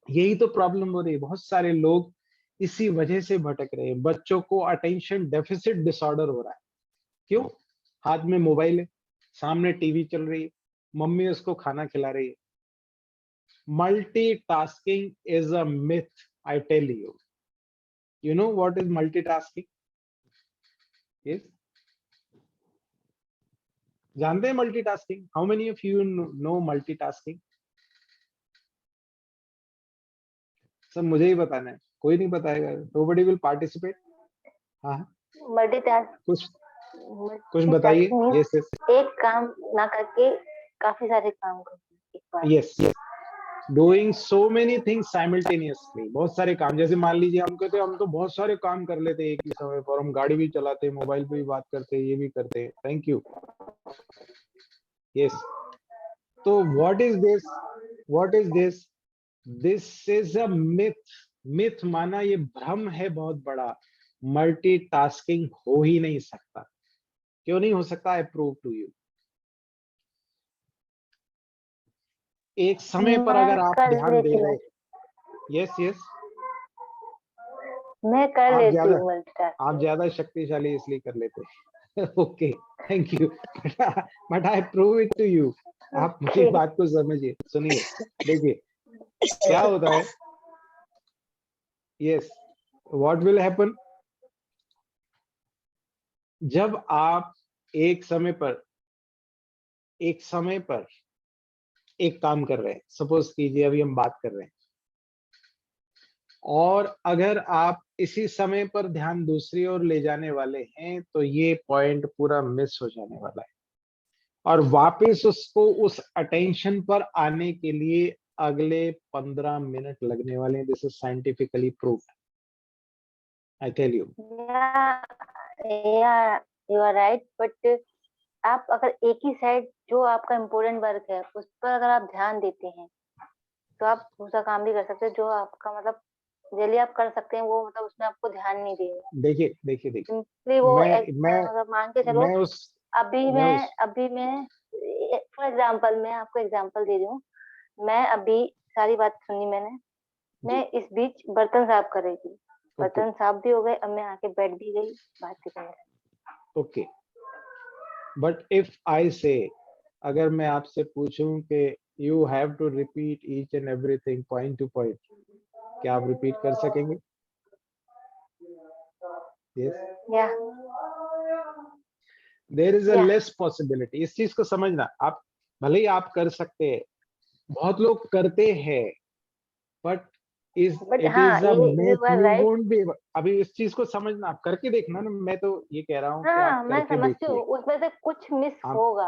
यही तो प्रॉब्लम हो रही है, बहुत सारे लोग इसी वजह से भटक रहे हैं। बच्चों को अटेंशन डेफिसिट डिसऑर्डर हो रहा है। क्यों? हाथ में मोबाइल है, सामने टीवी चल रही है, मम्मी उसको खाना खिला रही है। Multitasking is a myth, I tell you. You know what is multitasking? Yes, जानते हैं multitasking? How many of you know multitasking? सब मुझे ही बताना है, कोई नहीं बताएगा, नोबडी विल पार्टिसिपेट। हाँ, मल्टीटास्क कुछ बताइए। यस यस, एक काम ना करके काफी सारे काम करते एक बार। Yes yes, doing so many things simultaneously. बहुत सारे काम, जैसे मान लीजिए हम कहते हैं हम तो बहुत सारे काम कर लेते हैं एक ही समय पर, हम गाड़ी भी चलाते हैं, मोबाइल पे भी बात करते हैं, ये भी करते हैं। Thank you. यस, तो what is this, what is this? This is a myth. Myth माना ये भ्रम है बहुत बड़ा। मल्टीटास्किंग हो ही नहीं सकता। क्यों नहीं हो सकता? I prove to you. एक समय पर अगर आप ध्यान दे रहे, यस यस, मैं कर लेती हूँ मल्टीटास्किंग। आप ज्यादा शक्तिशाली इसलिए कर लेते हैं। Okay, thank you, but I prove it to you. आप मुझे बात को समझिए, सुनिए, देखिए क्या होता है। यस, व्हाट विल हैपन, जब आप एक समय पर एक काम कर रहे हैं, सपोज कीजिए अभी हम बात कर रहे हैं, और अगर आप इसी समय पर ध्यान दूसरी ओर ले जाने वाले हैं तो ये पॉइंट पूरा मिस हो जाने वाला है, और वापस उसको उस अटेंशन पर आने के लिए अगले 15 मिनट लगने वाले हैं। This is scientifically proved, I tell you. You are right, but आप अगर एक ही साइड जो आपका इम्पोर्टेंट वर्क है उस पर अगर आप ध्यान देते हैं तो आप दूसरा काम भी कर सकते हैं जो आपका मतलब जल्दी आप कर सकते हैं, वो मतलब उसमें आपको ध्यान नहीं देगा। देखिए सिंपली वो मैं मतलब मान के चलो, मैं उस अभी मैं फॉर एग्जांपल मैं आपको एग्जांपल दे रही हूँ। मैं अभी सारी बात सुनी मैंने, मैं इस बीच बर्तन साफ कर रही थी, बर्तन साफ भी हो गए, अब मैं आके बैठ भी गई, बात भी करने लगी। ओके, बट इफ आई से, अगर मैं आपसे पूछूं कि you have to repeat each and everything point to point, क्या आप रिपीट कर सकेंगे? Yes. Yeah. There is a Yeah. less possibility. इस चीज को समझना, आप भले ही आप कर सकते हैं, बहुत लोग करते हैं, बट But इट हाँ, इज अ ये myth, you are you right. won't be able. अभी इस चीज को समझना, आप करके देखना ना, मैं तो ये कह रहा हूँ कि आप हाँ, मैं करके समझती हूँ, देखिए, उसमें से कुछ मिस आप होगा,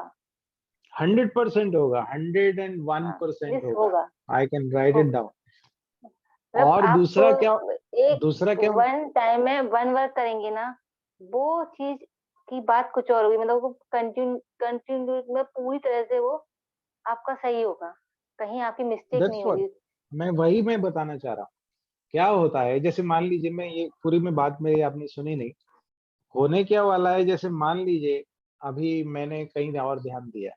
100% होगा, 101% मिस होगा। होगा, आई कैन राइट इट होगा। डाउन। मतलब और आप एक दूसरा क्या वन टाइम में वन वर्क करेंगे ना, वो चीज की बात कुछ और होगी, मतलब वो कंटिन्यू में पूरी तरह से वो आपका सही होगा, कहीं आपकी मिस्टेक दैट्स नहीं व्हाट होगी। मैं बताना चाह रहा हूँ। क्या होता है, जैसे मान लीजिए, मैं ये पूरी में बात मेरी आपने सुनी नहीं, होने क्या वाला है, जैसे मान लीजिए अभी मैंने कहीं और ध्यान दिया,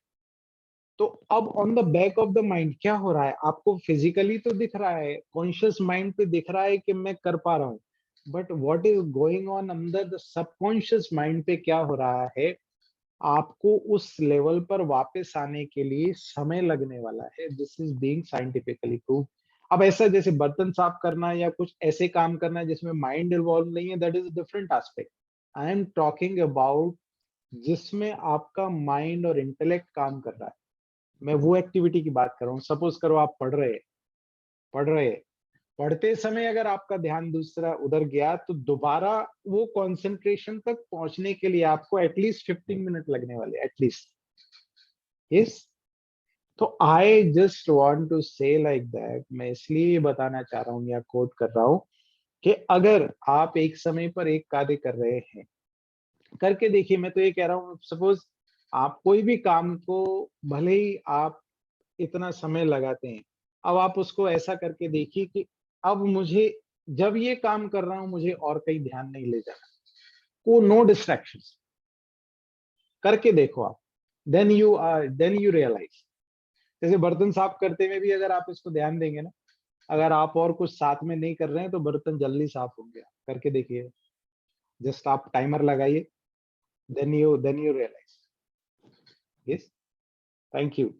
तो अब on the back of the mind क्या हो रहा है, आपको फिजिकली तो दिख रहा है, कॉन्शियस माइंड पे दिख रहा है कि मैं कर पा रहा हूँ, but what is going on under the subconscious mind पे क्या हो रहा है, आपको उस लेवल पर वापस आने के लिए समय लगने वाला है। This is being scientifically prove. अब ऐसा जैसे बर्तन साफ करना या कुछ ऐसे काम करना जिसमें माइंड इन्वॉल्व नहीं है, that is different aspect. I am talking about जिसमें आपका माइंड और इंटेलेक्ट काम कर रहा है, मैं वो एक्टिविटी की बात कर रहा हूँ। सपोज करो आप पढ़ रहे पढ़ते समय अगर आपका ध्यान दूसरा उधर गया, तो दोबारा वो कंसंट्रेशन तक पहुंचने के लिए आपको एटलीस्ट 15 मिनट लगने वाले, एटलीस्ट। यस। तो आई जस्ट वांट टू से लाइक दैट, मैं इसलिए ये बताना चाह रहा हूँ या कोट कर रहा हूँ कि अगर आप एक समय पर एक कार्य कर रहे हैं, करके देखिए। मैं तो ये कह रहा हूँ, सपोज आप कोई भी काम को, भले ही आप इतना समय लगाते हैं, अब आप उसको ऐसा करके देखिए कि अब मुझे, जब ये काम कर रहा हूं, मुझे और कहीं ध्यान नहीं ले जाना, को नो डिस्ट्रैक्शंस। करके देखो आप, देन यू रियलाइज। जैसे बर्तन साफ करते में भी अगर आप इसको ध्यान देंगे ना, अगर आप और कुछ साथ में नहीं कर रहे हैं, तो बर्तन जल्दी साफ होंगे। करके देखिए, जस्ट आप टाइमर लगाइए, then you realise. Yes. Thank you.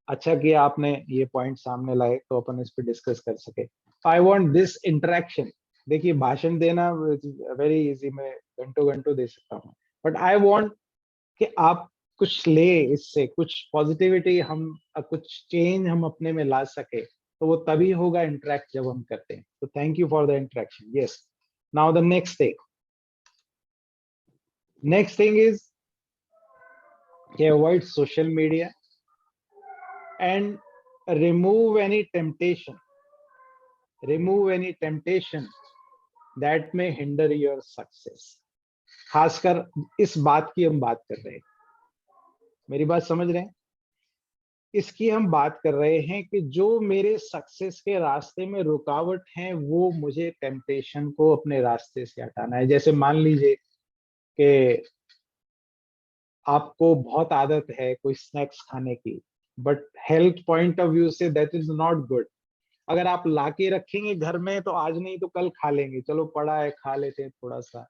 अच्छा किया आपने ये पॉइंट सामने लाए, तो अपन इस पे डिस्कस कर सके। I want this interaction. देखिए, भाषण देना वेरी इजी, मैं घंटों घंटों दे सकता हूँ, बट आई वांट कि आप कुछ ले इससे, कुछ पॉजिटिविटी, हम कुछ चेंज हम अपने में ला सके, तो वो तभी होगा इंटरेक्ट जब हम करते हैं। तो thank you for the interaction. Yes. Now the next thing is avoid social media and remove any temptation that may hinder your success। खासकर इस बात की हम बात कर रहे हैं, मेरी बात समझ रहे हैं, इसकी हम बात कर रहे हैं कि जो मेरे सक्सेस के रास्ते में रुकावट है, वो मुझे टेम्पटेशन को अपने रास्ते से हटाना है। जैसे मान लीजिए कि आपको बहुत आदत है कोई स्नैक्स खाने की, but health point of view say that is not good. अगर आप लाके रखेंगे घर में, तो आज नहीं तो कल खा लेंगे, चलो पड़ा है खा लेते हैं थोड़ा सा।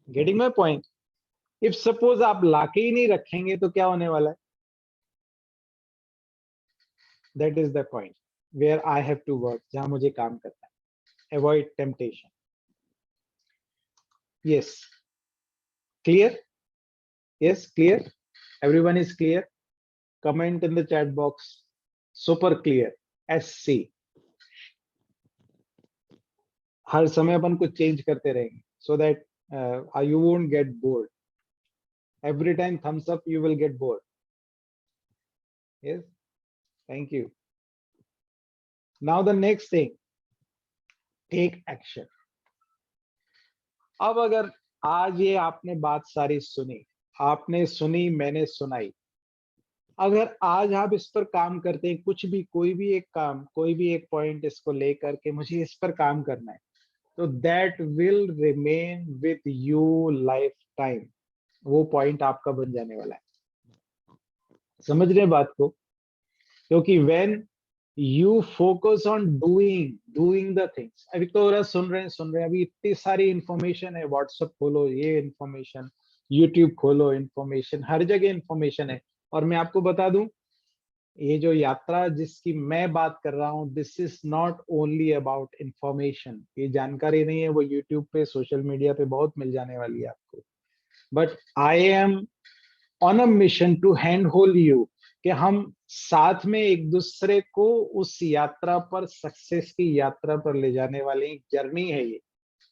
Getting my point? If suppose आप लाके ही नहीं रखेंगे, तो क्या होने वाला है? That is the point where I have to work, जहां मुझे काम करना है। Avoid temptation. Yes. Clear? Yes, clear? Everyone is clear? Comment in the chat box, super clear. SC। हर समय अपन को चेंज करते रहेंगे, so that you won't get bored. Every time thumbs up, you will get bored. Yes. Thank you. Now the next thing, take action। अब अगर आज ये आपने बात सारी सुनी, आपने सुनी, मैंने सुनाई, अगर आज आप इस पर काम करते हैं, कुछ भी, कोई भी एक काम, कोई भी एक पॉइंट इसको लेकर के मुझे इस पर काम करना है, तो that will remain with you life time. वो पॉइंट आपका बन जाने वाला है। समझ रहे हैं बात को? क्योंकि when you focus on doing the things, अभी तो रहा सुन रहे हैं, अभी इतनी सारी इंफॉर्मेशन है। व्हाट्सएप खोलो, ये इंफॉर्मेशन, यूट्यूब खोलो, इंफॉर्मेशन हर जगह इंफॉर्मेशन है। और मैं आपको बता दूं, ये जो यात्रा जिसकी मैं बात कर रहा हूँ, this is not only about information. ये जानकारी नहीं है वो यूट्यूब पे, सोशल मीडिया पे बहुत मिल जाने वाली है आपको। But I am on a mission to hand hold you, कि हम साथ में एक दूसरे को उस यात्रा पर, सक्सेस की यात्रा पर ले जाने वाली एक जर्नी है ये।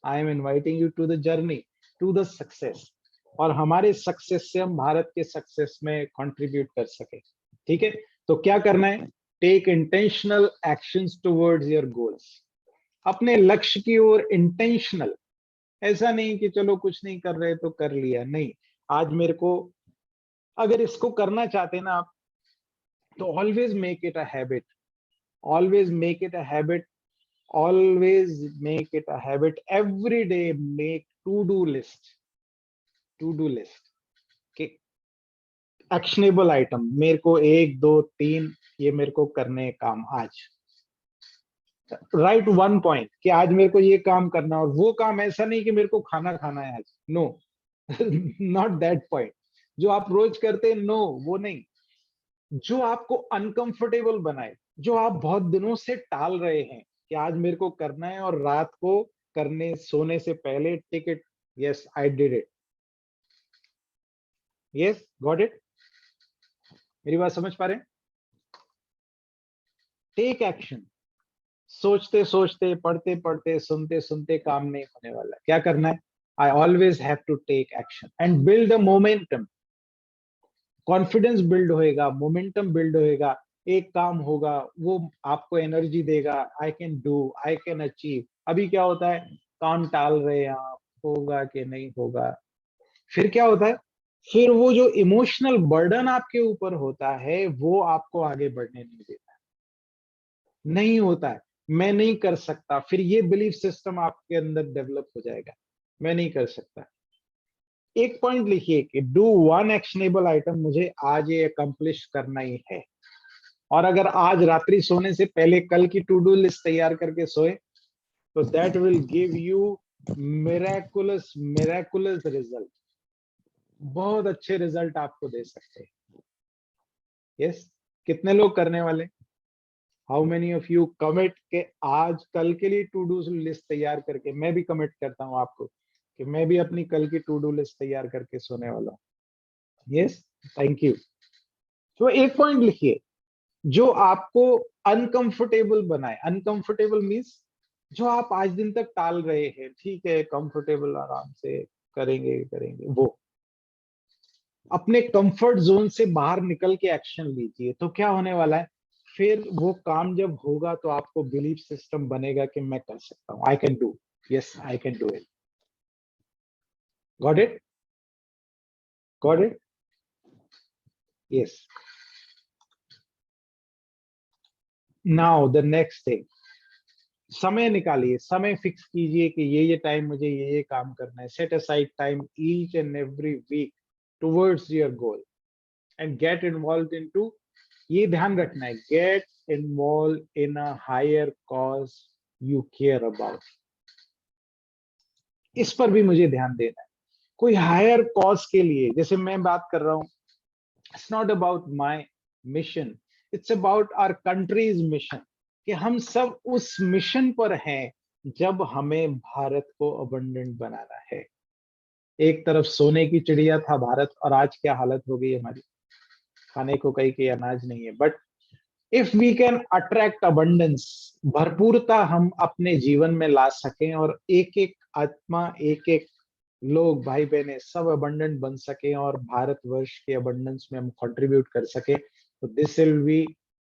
I am inviting you to the journey, to the success, और हमारे सक्सेस से हम भारत के सक्सेस में कंट्रीब्यूट कर सके। ठीक है, तो क्या करना है? Take intentional actions towards your goals. अपने लक्ष्य की ओर इंटेंशनल, ऐसा नहीं कि चलो कुछ नहीं कर रहे तो कर लिया, नहीं। आज मेरे को अगर इसको करना चाहते ना आप, तो always make it a habit, always make it a habit, always make it a habit, every day make to do list कि एक्शनेबल आइटम मेरे को 1 2 3 ये मेरे को करने काम आज। राइट वन पॉइंट कि आज मेरे को ये काम करना, और वो काम ऐसा नहीं कि मेरे को खाना खाना है आज, नो नॉट दैट पॉइंट। जो आप रोज करते हैं, नो वो नहीं। जो आपको अनकंफर्टेबल बनाए, जो आप बहुत दिनों से टाल रहे हैं कि आज मेरे को करना है, और रात को करने सोने से पहले tick it, yes I did it, yes got it. मेरी बात समझ पा रहे हैं? Take action. सोचते सोचते, पढ़ते पढ़ते, सुनते सुनते काम नहीं होने वाला। क्या करना है? I always have to take action and build a momentum. Confidence build होएगा, मोमेंटम बिल्ड होएगा, एक काम होगा, वो आपको एनर्जी देगा। I can do, I can achieve. अभी क्या होता है? काम टाल रहे हैं आप, होगा कि नहीं होगा। फिर क्या होता है? फिर वो जो इमोशनल बर्डन आपके ऊपर होता है, वो आपको आगे बढ़ने नहीं देता है। नहीं होता है, मैं नहीं कर सकता, फिर ये बिलीफ सिस्टम आपके अंदर डेवलप हो जाएगा, मैं नहीं कर सकता। एक पॉइंट लिखिए कि डू वन एक्शनेबल आइटम, मुझे आज ये अकम्प्लिश करना ही है। और अगर आज रात्रि सोने से पहले कल की टू डू लिस्ट तैयार करके सोए, तो that will give you miraculous miraculous result. बहुत अच्छे रिजल्ट आपको दे सकते हैं। यस, कितने लोग करने वाले? How many of you commit के आज कल के लिए टू डू लिस्ट तैयार करके? मैं भी कमिट करता हूं आपको कि मैं भी अपनी कल की टू डू लिस्ट तैयार करके सोने वाला हूं। Yes, thank you. तो एक पॉइंट लिखिए जो आपको अनकंफर्टेबल बनाए। अनकंफर्टेबल मीन्स जो आप आज दिन तक टाल रहे हैं, ठीक है, कंफर्टेबल आराम से करेंगे करेंगे, वो अपने कंफर्ट जोन से बाहर निकल के एक्शन लीजिए। तो क्या होने वाला है? फिर वो काम जब होगा तो आपको बिलीफ सिस्टम बनेगा कि मैं कर सकता हूं, आई can do, yes I can do it. Got it? Got it? Yes. Now the next thing, समय निकालिए, समय फिक्स कीजिए कि ये टाइम मुझे ये काम करना है। Set aside time each and every week towards your goal and get involve into, ये ध्यान रखना है, get involve in a higher cause you care about. इस पर भी मुझे ध्यान देना है। कोई हायर कॉज के लिए, जैसे मैं बात कर रहा हूं, it's not about my mission, it's about our country's mission, कि हम सब उस मिशन पर हैं जब हमें भारत को अबंडेंट बनाना है। एक तरफ सोने की चिड़िया था भारत, और आज क्या हालत हो गई हमारी, खाने को कहीं के अनाज नहीं है। But if we can attract abundance, भरपूरता हम अपने जीवन में ला सकें, और एक एक आत्मा, एक एक लोग, भाई बहने सब अबंडेंट बन सके, और भारतवर्ष के अबंडेंस में हम कंट्रीब्यूट कर सके, तो दिस विल बी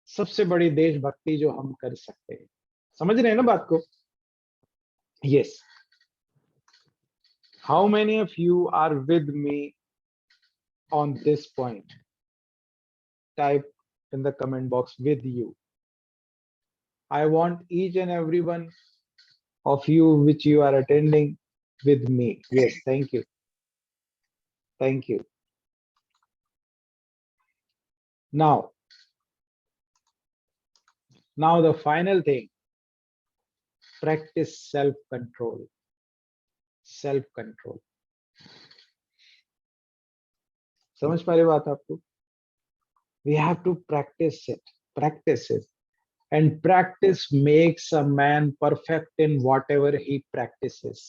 सबसे बड़ी देशभक्ति जो हम कर सकते हैं। समझ रहे हैं ना बात को? Yes. How many of you are with me on this point? Type in the comment box with you. I want each and every one of you which you are attending with me. Yes, thank you. Thank you. Now the final thing, practice self-control. Self-control. समझ पा रहे बात आपको? We have to practice it. And practice makes a man perfect in whatever he practices.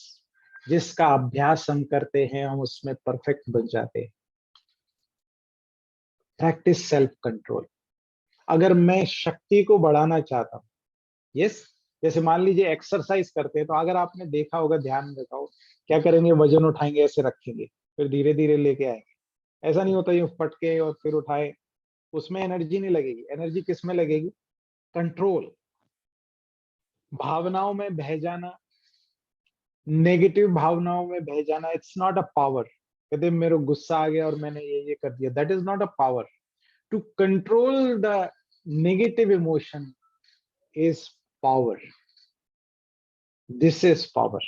जिसका अभ्यास हम करते हैं हम उसमें परफेक्ट बन जाते हैं. Practice self control. अगर मैं शक्ति को बढ़ाना चाहता हूँ, यस, जैसे मान लीजिए एक्सरसाइज करते हैं, तो अगर आपने देखा होगा, ध्यान रखा हो, क्या करेंगे, वजन उठाएंगे, ऐसे रखेंगे, फिर धीरे धीरे लेके आएंगे. ऐसा नहीं होता ये फट के और फिर उठाए, उसमें एनर्जी नहीं लगेगी. एनर्जी किस में लगेगी? कंट्रोल. भावनाओं में बह जाना, नेगेटिव भावनाओं में बह जाना, इट्स नॉट अ पावर. कहते मेरे को गुस्सा आ गया और मैंने ये कर दिया, that is not a power. To control the negative emotion is power. This is power.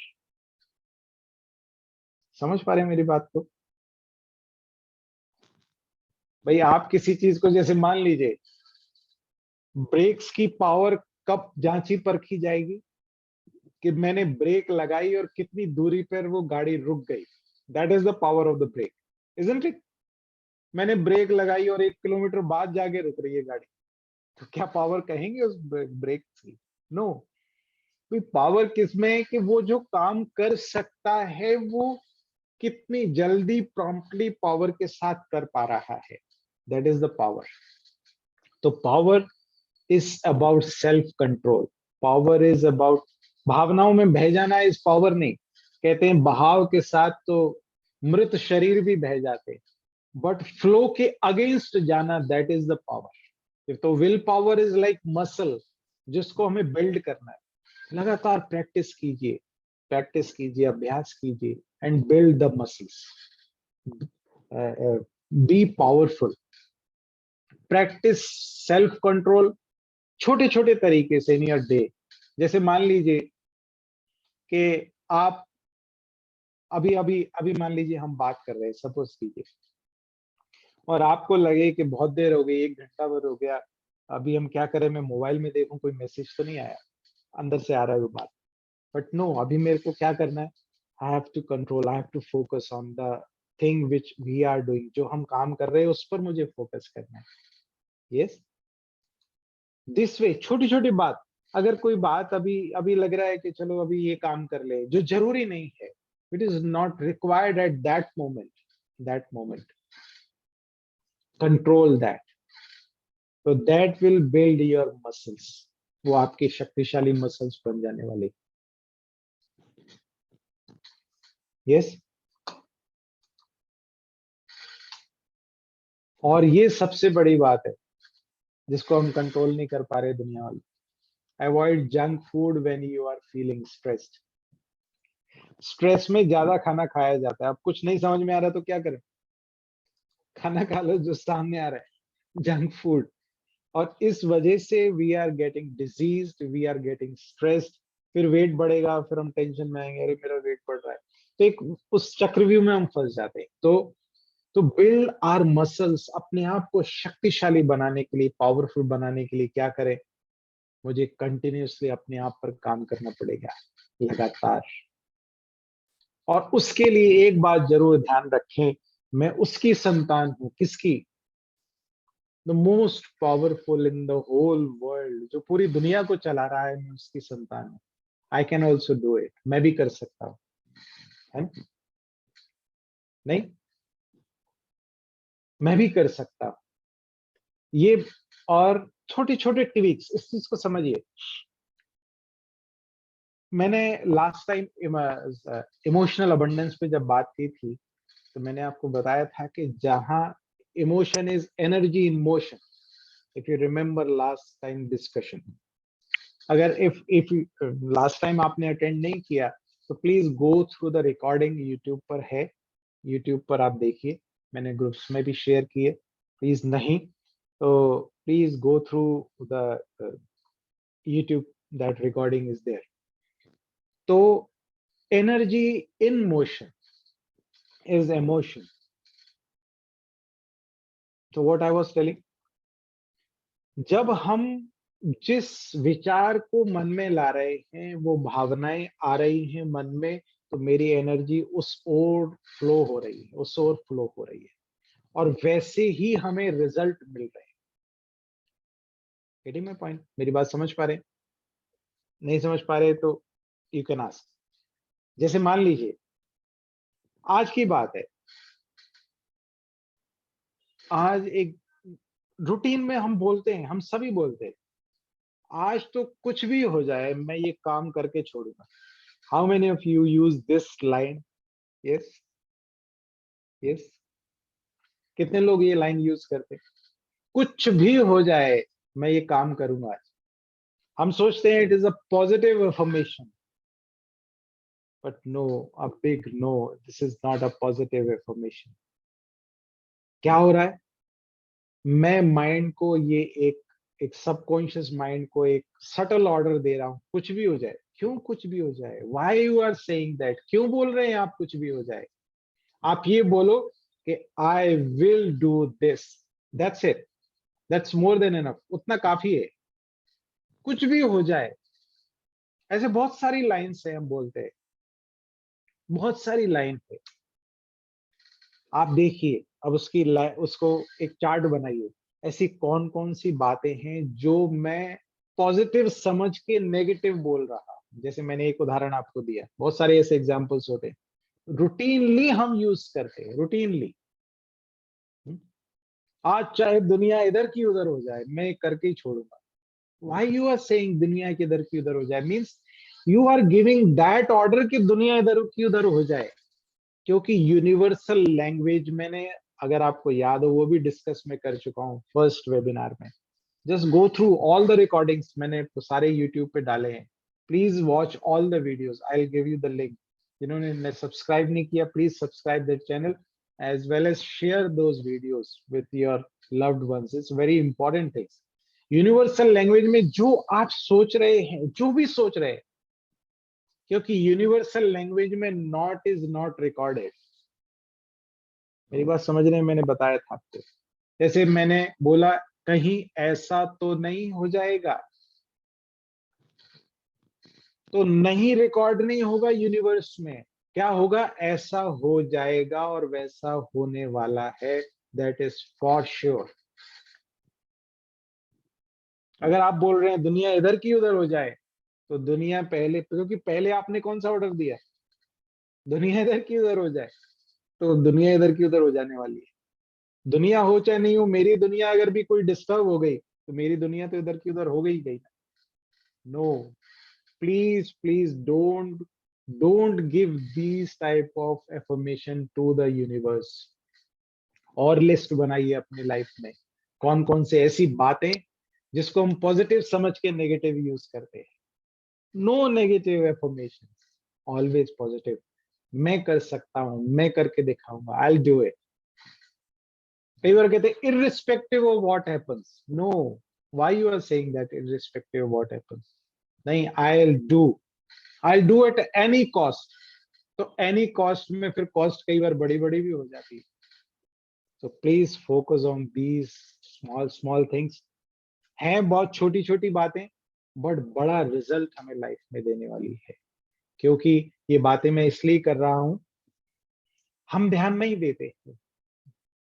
समझ पा रहे हैं मेरी बात को? भाई आप किसी चीज को, जैसे मान लीजिए, ब्रेक्स की पावर कब जांची परखी जाएगी? कि मैंने ब्रेक लगाई और कितनी दूरी पर वो गाड़ी रुक गई. That is the power of the brake, isn't it? मैंने ब्रेक लगाई और 1 किलोमीटर बाद जाके रुक रही है गाड़ी, तो क्या पावर कहेंगे उस ब्रेक की? नो. पावर किसमें है कि वो जो काम कर सकता है वो कितनी जल्दी प्रॉम्प्टली पावर के साथ कर पा रहा है. That is the power. तो power is about self control. Power is about, भावनाओं में बह जाना इज पावर नहीं. कहते हैं बहाव के साथ तो मृत शरीर भी बह जाते, बट फ्लो के अगेंस्ट जाना, दैट इज द पावर. तो will power is like muscle, जिसको हमें बिल्ड करना है. लगातार प्रैक्टिस कीजिए, अभ्यास कीजिए, and build the muscles. B powerful. Practice self control छोटे छोटे तरीके से इन योर डे. जैसे मान लीजिए कि आप अभी अभी अभी मान लीजिए हम बात कर रहे हैं, सपोज कीजिए, और आपको लगे कि बहुत देर हो गई, 1 घंटा भर हो गया, अभी हम क्या करें, मैं मोबाइल में देखूं कोई मैसेज तो नहीं आया. अंदर से आ रहा है वो बात, बट नो, अभी मेरे को क्या करना है? I have to control, I have to focus on the thing which we are doing. जो हम काम कर रहे हैं उस पर मुझे फोकस करना है. Yes, this way. छोटी छोटी बात. अगर कोई बात अभी अभी लग रहा है कि चलो अभी ये काम कर ले, जो जरूरी नहीं है, it is not required at that moment, control that. तो that will build your muscles. वो आपके शक्तिशाली मसल्स बन जाने वाले. यस. और ये सबसे बड़ी बात है जिसको हम कंट्रोल नहीं कर पा रहे दुनिया वाले. Avoid junk food when you are feeling stressed. Stress में ज्यादा खाना खाया जाता है. अब कुछ नहीं समझ में आ रहा तो क्या करें? खाना खा लो जो सामने आ रहा है, जंक फूड. और इस वजह से we are getting diseased, we are getting stressed. फिर वेट बढ़ेगा, फिर हम टेंशन में आएंगे, अरे मेरा वेट बढ़ रहा है. तो एक उस चक्रव्यूह में हम फंस जाते हैं. तो बिल्ड आर मसल्स. अपने आप को शक्तिशाली बनाने के लिए, पावरफुल बनाने के लिए क्या करें? मुझे कंटिन्यूअसली अपने आप पर काम करना पड़ेगा, लगातार. और उसके लिए एक बात जरूर ध्यान रखें, मैं उसकी संतान हूं. किसकी? The most powerful in the whole world. जो पूरी दुनिया को चला रहा है, मैं उसकी संतान हूं. I can also do it. मैं भी कर सकता हूं, है नहीं? मैं भी कर सकता हूं ये. और छोटे छोटे ट्विक्स, इस चीज को समझिए. मैंने लास्ट टाइम इमोशनल अबंडेंस पे जब बात की थी, तो मैंने आपको बताया था कि जहां emotion is energy in motion. If you remember last time discussion, अगर इफ लास्ट टाइम आपने अटेंड नहीं किया तो please go through the recording. YouTube पर है, यूट्यूब पर आप देखिए. मैंने ग्रुप्स में भी शेयर किए. प्लीज नहीं तो please go through the YouTube. That recording is there. तो energy in motion is emotion. So what I was telling, जब हम जिस विचार को मन में ला रहे हैं, वो भावनाएं आ रही हैं मन में, तो मेरी एनर्जी उस ओर फ्लो हो रही है, और वैसे ही हमें रिजल्ट मिल रहे हैं. Getting my point? मेरी बात समझ पा रहे हैं? नहीं समझ पा रहे तो यू कैन आस्क। जैसे मान लीजिए आज की बात है, आज एक रूटीन में हम बोलते हैं, हम सभी बोलते हैं, आज तो कुछ भी हो जाए मैं ये काम करके छोड़ूंगा। How many of you use this line? Yes, yes. कितने लोग ये लाइन यूज करते हैं? कुछ भी हो जाए मैं ये काम करूंगा आज। हम सोचते हैं it is a positive affirmation, but no, a big no, this is not a positive affirmation. क्या हो रहा है? मैं माइंड को ये एक सबकॉन्शियस माइंड को एक सटल ऑर्डर दे रहा हूं, कुछ भी हो जाए। क्यों कुछ भी हो जाए? Why you are saying that? क्यों बोल रहे हैं आप कुछ भी हो जाए? आप ये बोलो कि आई will do this, that's it, that's more than enough, उतना काफी है। कुछ भी हो जाए, ऐसे बहुत सारी लाइन्स है, हम बोलते हैं, बहुत सारी लाइन है। आप देखिए, अब उसको एक चार्ट बनाइए, ऐसी कौन कौन सी बातें हैं जो मैं पॉजिटिव समझ के नेगेटिव बोल रहा हूं। जैसे मैंने एक उदाहरण आपको दिया, बहुत सारे ऐसे एग्जांपल्स होते हैं, रूटीनली हम यूज करते हैं, रूटीनली। आज चाहे दुनिया इधर की उधर हो जाए मैं करके ही छोड़ूंगा। व्हाई यू आर सेइंग दुनिया की इधर की उधर हो जाए? Means you are giving that order कि दुनिया इधर की उधर हो जाए। क्योंकि यूनिवर्सल लैंग्वेज मैंने, अगर आपको याद हो, वो भी डिस्कस मैं कर चुका हूँ फर्स्ट वेबिनार में। Just go through all the recordings, मैंने तो सारे यूट्यूब पे डाले हैं। Please watch all the videos, I will give you the link. जिन्होंने सब्सक्राइब नहीं किया, please subscribe the channel as well as share those videos with your loved ones. It's very important things. Universal language में जो आप सोच रहे हैं, जो भी सोच रहे हैं, क्योंकि यूनिवर्सल लैंग्वेज में नॉट इज नॉट रिकॉर्डेड। मेरी बात समझ रहे हैं? मैंने बताया था आपको, जैसे मैंने बोला कहीं ऐसा तो नहीं हो जाएगा, तो नहीं रिकॉर्ड नहीं होगा यूनिवर्स में। क्या होगा? ऐसा हो जाएगा और वैसा होने वाला है, दैट इज फॉर श्योर। अगर आप बोल रहे हैं दुनिया इधर की उधर हो जाए, तो दुनिया पहले, क्योंकि पहले आपने कौन सा ऑर्डर दिया? दुनिया इधर की उधर हो जाए, तो दुनिया इधर की उधर हो जाने वाली है। दुनिया हो चाहे नहीं हो, मेरी दुनिया अगर भी कोई डिस्टर्ब हो गई तो मेरी दुनिया तो इधर की उधर हो गई। No, please please don't give these type of affirmation to the universe. और लिस्ट बनाइए अपनी लाइफ में, कौन कौन से ऐसी बातें जिसको हम पॉजिटिव समझ के नेगेटिव यूज करते हैं। No negative affirmation, always positive. मैं कर सकता हूं, मैं करके दिखाऊंगा, आई विल डू इट। कई बार कहते हैं irrespective of what happens. No, why you are saying that irrespective of what happens? नहीं, I will do at any cost. तो एनी कॉस्ट में फिर कॉस्ट कई बार बड़ी बड़ी भी हो जाती है। तो please focus on these small small things. हैं बहुत छोटी छोटी बातें, बट बड़ा रिजल्ट हमें लाइफ में देने वाली है। क्योंकि ये बातें मैं इसलिए कर रहा हूं, हम ध्यान नहीं देते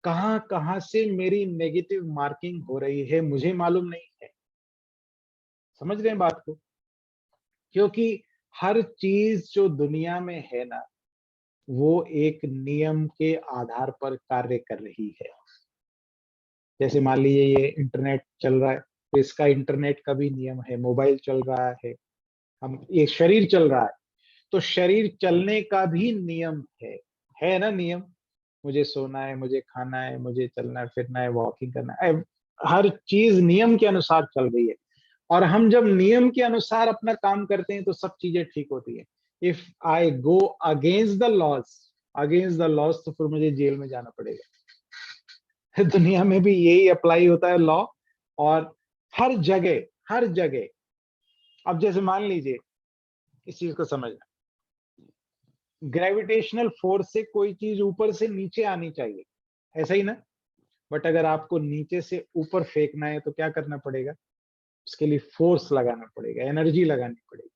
कहां कहां से मेरी नेगेटिव मार्किंग हो रही है, मुझे मालूम नहीं है। समझ रहे हैं बात को? क्योंकि हर चीज जो दुनिया में है ना, वो एक नियम के आधार पर कार्य कर रही है। जैसे मान लीजिए ये इंटरनेट चल रहा है, तो इसका इंटरनेट का भी नियम है। मोबाइल चल रहा है, हम ये शरीर चल रहा है, तो शरीर चलने का भी नियम है ना नियम। मुझे सोना है, मुझे खाना है, मुझे चलना फिरना है, वॉकिंग करना है, हर चीज नियम के अनुसार चल रही है। और हम जब नियम के अनुसार अपना काम करते हैं तो सब चीजें ठीक होती है। If I go against the laws तो फिर मुझे जेल में जाना पड़ेगा। दुनिया में भी यही अप्लाई होता है लॉ, और हर जगह, हर जगह। अब जैसे मान लीजिए, इस चीज को समझना, ग्रेविटेशनल फोर्स से कोई चीज ऊपर से नीचे आनी चाहिए, ऐसा ही ना? बट अगर आपको नीचे से ऊपर फेंकना है तो क्या करना पड़ेगा? उसके लिए फोर्स लगाना पड़ेगा, एनर्जी लगानी पड़ेगी।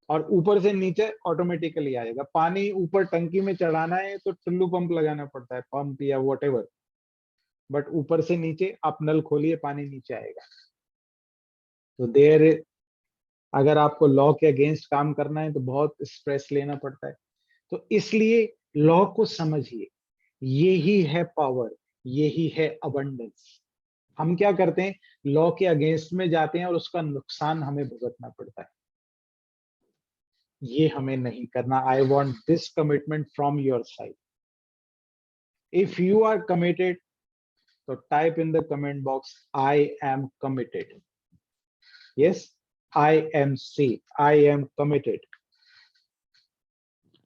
और ऊपर से नीचे ऑटोमेटिकली आएगा। पानी ऊपर टंकी में चढ़ाना है तो टुल्लू पंप लगाना पड़ता है, पंप या वॉट एवर। बट ऊपर से नीचे आप नल खोलिए, पानी नीचे आएगा। तो देर, अगर आपको लॉ के अगेंस्ट काम करना है तो बहुत स्ट्रेस लेना पड़ता है। तो इसलिए लॉ को समझिए, यही है पावर, यही है अबंडेंस। हम क्या करते हैं, लॉ के अगेंस्ट में जाते हैं और उसका नुकसान हमें भुगतना पड़ता है। ये हमें नहीं करना। I want this commitment from your side. If you are committed, तो type in the comment box, I am committed. Yes, I am see, I am committed.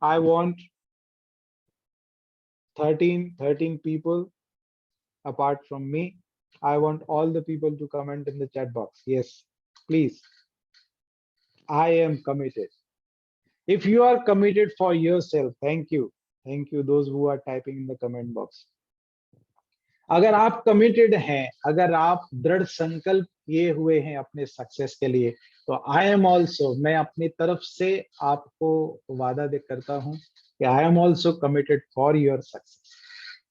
I want 13 people apart from me. I want all the people to comment in the chat box. Yes, please. I am committed. If you are committed for yourself, thank you. Thank you, those who are typing in the comment box. अगर आप कमिटेड हैं, अगर आप दृढ़ संकल्प किए हुए हैं अपने सक्सेस के लिए, तो आई एम ऑल्सो, मैं अपनी तरफ से आपको वादा करता हूं कि I am also committed for your success.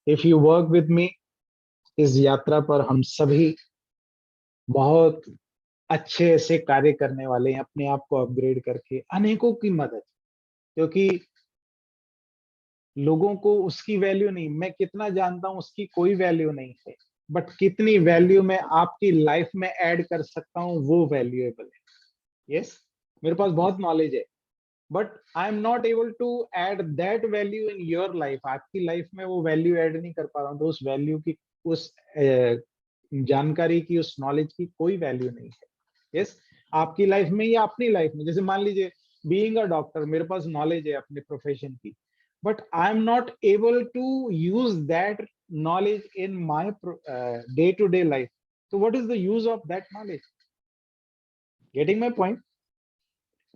If you work with me, इस यात्रा पर हम सभी बहुत अच्छे ऐसे कार्य करने वाले हैं, अपने आप को अपग्रेड करके अनेकों की मदद। क्योंकि लोगों को उसकी वैल्यू नहीं, मैं कितना जानता हूं उसकी कोई वैल्यू नहीं है, बट कितनी वैल्यू मैं आपकी लाइफ में ऐड कर सकता हूं वो वैल्यूएबल है। यस, मेरे पास बहुत नॉलेज है, but I am not able to add that value in your life. आपकी लाइफ में वो वैल्यू ऐड नहीं कर पा रहा हूं, तो उस वैल्यू की, उस जानकारी की, उस नॉलेज की कोई वैल्यू नहीं है। यस, आपकी लाइफ में या अपनी लाइफ में, जैसे मान लीजिए बीइंग अ डॉक्टर, मेरे पास नॉलेज है अपने प्रोफेशन की, but I'm not able to use that knowledge in my day-to-day life. So what is the use of that knowledge? Getting my point?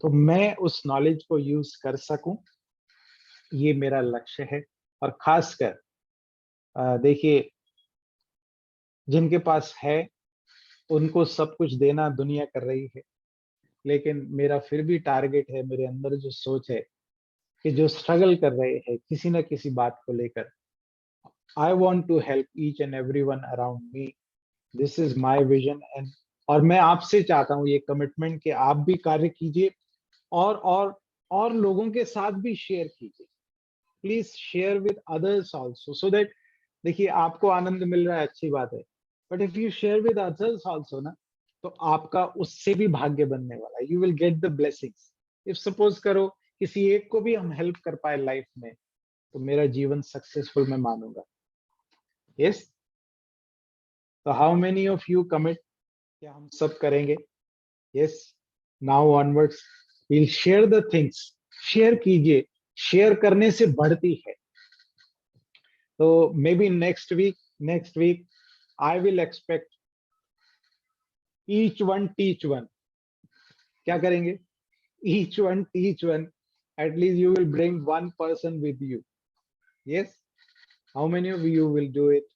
तो मैं उस नॉलेज को यूज कर सकूं, ये मेरा लक्ष्य है। और खासकर देखिए, जिनके पास है उनको सब कुछ देना दुनिया कर रही है, लेकिन मेरा फिर भी टारगेट है, मेरे अंदर जो सोच है कि जो स्ट्रगल कर रहे हैं किसी ना किसी बात को लेकर, I want to help each and everyone around me. This is my vision and और मैं आपसे चाहता हूँ ये कमिटमेंट कि आप भी कार्य कीजिए और लोगों के साथ भी शेयर कीजिए। Please share with others also, so that, देखिए आपको आनंद मिल रहा है, अच्छी बात है, but if you share with others also ना, तो आपका उससे भी भाग्य बनने वाला है। You will get the blessings. If suppose करो किसी एक को भी हम हेल्प कर पाए लाइफ में, तो मेरा जीवन सक्सेसफुल मैं मानूंगा। यस, तो how many of you commit? क्या हम सब करेंगे? Yes, now onwards will share the things. Share कीजिए, शेयर करने से बढ़ती है। तो maybe next week I will expect each one teach one. क्या करेंगे? Each one teach one. At least you will bring one person with you. Yes, how many of you will do it?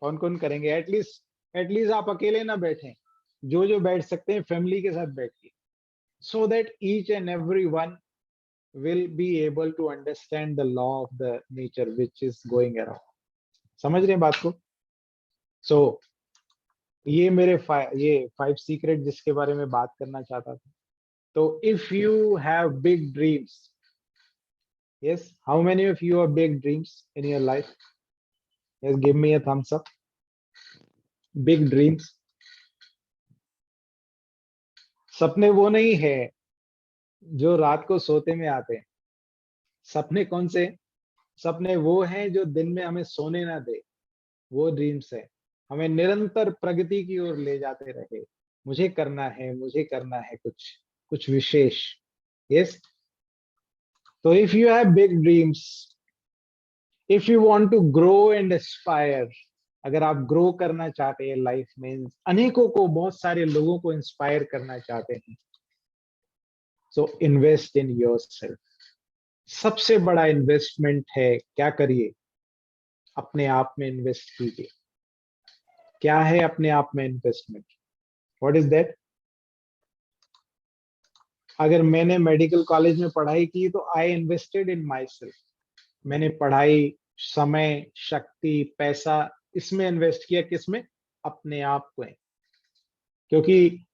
कौन कौन करेंगे? एटलीस्ट आप अकेले ना बैठें, जो बैठ सकते हैं फैमिली के साथ बैठिए, so that each and every one will be able to understand the law of the nature which is going around. समझ रहे हैं बात को? So ये मेरे ये 5 सीक्रेट जिसके बारे में बात करना चाहता था। तो if you have big dreams, yes, how many of you have big dreams in your life? Yes, give me a thumbs up. Big dreams. सपने वो नहीं है जो रात को सोते में आते हैं। सपने कौन से? सपने वो हैं जो दिन में हमें सोने ना दे। वो ड्रीम्स है, हमें निरंतर प्रगति की ओर ले जाते रहे। मुझे करना है कुछ कुछ विशेष। यस, तो if you have big dreams, if you want to grow and aspire, अगर आप ग्रो करना चाहते हैं लाइफ में, अनेकों को, बहुत सारे लोगों को इंस्पायर करना चाहते हैं, सो इन्वेस्ट इन योरसेल्फ। सबसे बड़ा इन्वेस्टमेंट है, क्या करिए? अपने आप में इन्वेस्ट कीजिए। क्या है अपने आप में इन्वेस्टमेंट? What is that? अगर मैंने मेडिकल कॉलेज में पढ़ाई की तो I invested in my self. मैंने पढ़ाई, समय, शक्ति, पैसा इसमें इन्वेस्ट किया। किसमें? अपने आप में। क्योंकि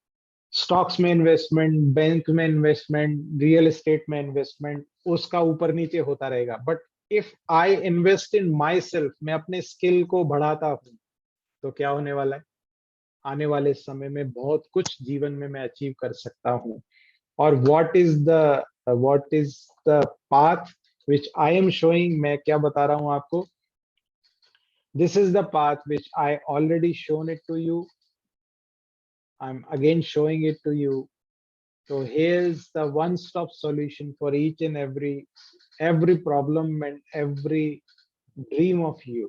स्टॉक्स में इन्वेस्टमेंट, बैंक में इन्वेस्टमेंट, रियल एस्टेट में इन्वेस्टमेंट, उसका ऊपर नीचे होता रहेगा। But if I invest in my self, मैं अपने स्किल को बढ़ाता हूँ, तो क्या होने वाला है, आने वाले समय में बहुत कुछ जीवन में मैं अचीव कर सकता हूँ। और what is the path which I am showing, मैं क्या बता रहा हूँ आपको, this is the path which I already shown it to you, I am again showing it to you. So here's the one-stop solution for each and every problem and every dream of you.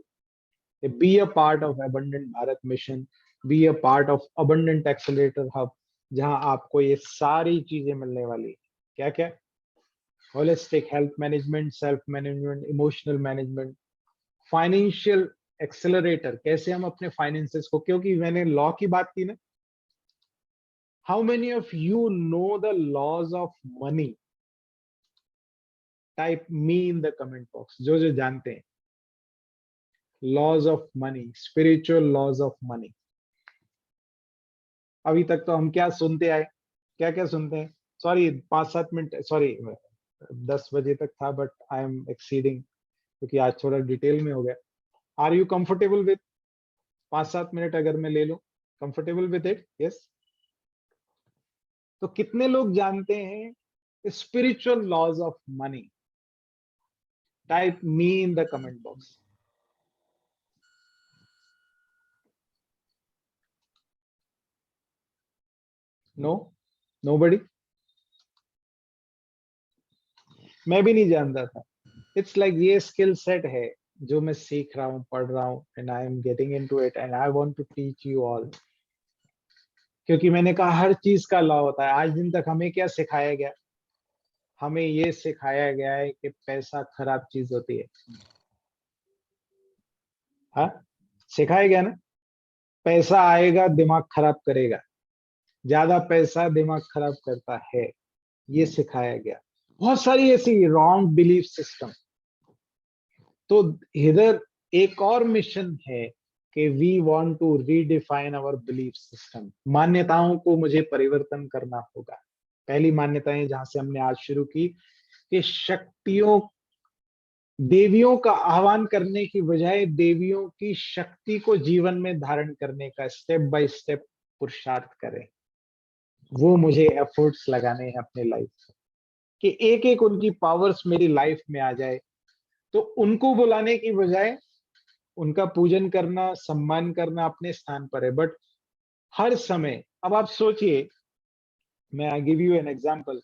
Be a part of Abundant Bharat Mission. Be a part of Abundant Accelerator Hub, जहां आपको ये सारी चीजें मिलने वाली है। क्या क्या? Holistic health management, self management, emotional management, financial accelerator, कैसे हम अपने finances को, क्योंकि मैंने लॉ की बात की ना, how many of you know the laws of money? Type me in the comment box, जो जो जानते हैं laws of money, spiritual laws of money. अभी तक तो हम क्या सुनते आए, क्या क्या सुनते हैं, सॉरी 5-7 मिनट, सॉरी 10 बजे तक था, बट आई एम एक्सीडिंग क्योंकि आज थोड़ा डिटेल में हो गया। Are you comfortable with 5-7 minute अगर मैं ले लूं, कंफर्टेबल विद इट? यस। तो कितने लोग जानते हैं spiritual laws of money? Type me in the comment box. No, nobody. मैं भी नहीं जानता था। इट्स लाइक ये स्किल सेट है जो मैं सीख रहा हूँ, पढ़ रहा हूँ, and I am getting into it and I want to teach you all. क्योंकि मैंने कहा हर चीज का लॉ होता है। आज दिन तक हमें क्या सिखाया गया? हमें ये सिखाया गया है कि पैसा खराब चीज होती है। हाँ, सिखाया गया ना, पैसा आएगा दिमाग खराब करेगा, ज्यादा पैसा दिमाग खराब करता है, ये सिखाया गया। बहुत सारी ऐसी रॉन्ग बिलीफ सिस्टम। तो इधर एक और मिशन है कि we want to redefine our belief system. मान्यताओं को मुझे परिवर्तन करना होगा। पहली मान्यताएं जहां से हमने आज शुरू की कि शक्तियों, देवियों का आह्वान करने की बजाय देवियों की शक्ति को जीवन में धारण करने का स्टेप बाय स्टेप पुरुषार्थ करें। वो मुझे एफर्ट्स लगाने हैं अपने लाइफ में कि एक एक उनकी पावर्स मेरी लाइफ में आ जाए। तो उनको बुलाने की बजाय उनका पूजन करना, सम्मान करना अपने स्थान पर है, बट हर समय, अब आप सोचिए, मैं I give you an example.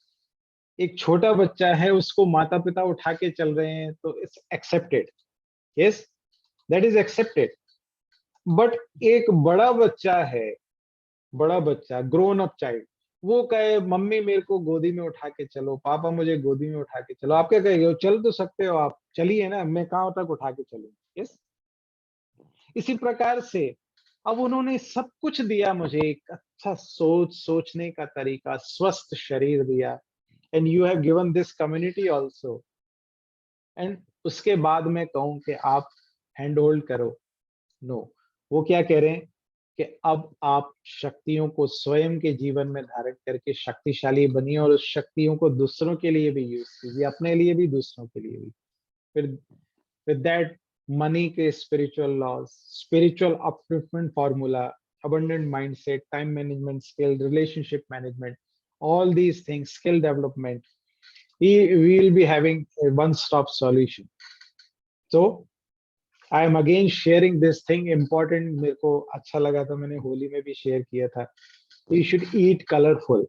एक छोटा बच्चा है, उसको माता पिता उठा के चल रहे हैं, तो it's accepted, yes, that is accepted. But एक बड़ा बच्चा है, बड़ा बच्चा, ग्रोन अप चाइल्ड, वो कहे मम्मी मेरे को गोदी में उठा के चलो, पापा मुझे गोदी में उठा के चलो, आप क्या कहेंगे? चल तो सकते हो आप, चलिए ना, मैं कहाँ तक उठा के चलूं? यस। इसी प्रकार से अब उन्होंने सब कुछ दिया मुझे, एक अच्छा सोचने का तरीका, स्वस्थ शरीर दिया, and you have given this community also, and उसके बाद मैं कहूं कि आप हैंड होल्ड करो? नो। वो क्या कह रहे हैं कि अब आप शक्तियों को स्वयं के जीवन में धारण करके शक्तिशाली बनिए और उस शक्तियों को दूसरों के लिए भी यूज कीजिए, अपने लिए भी, दूसरों के लिए भी। फिर with that, money के spiritual laws, spiritual upliftment formula, abundant mindset, time management skill, relationship management, all these things, skill development, we will be having a one-stop solution. So I am again sharing this thing important, मेरे को अच्छा लगा था, मैंने होली में भी शेयर किया था। You should eat colorful.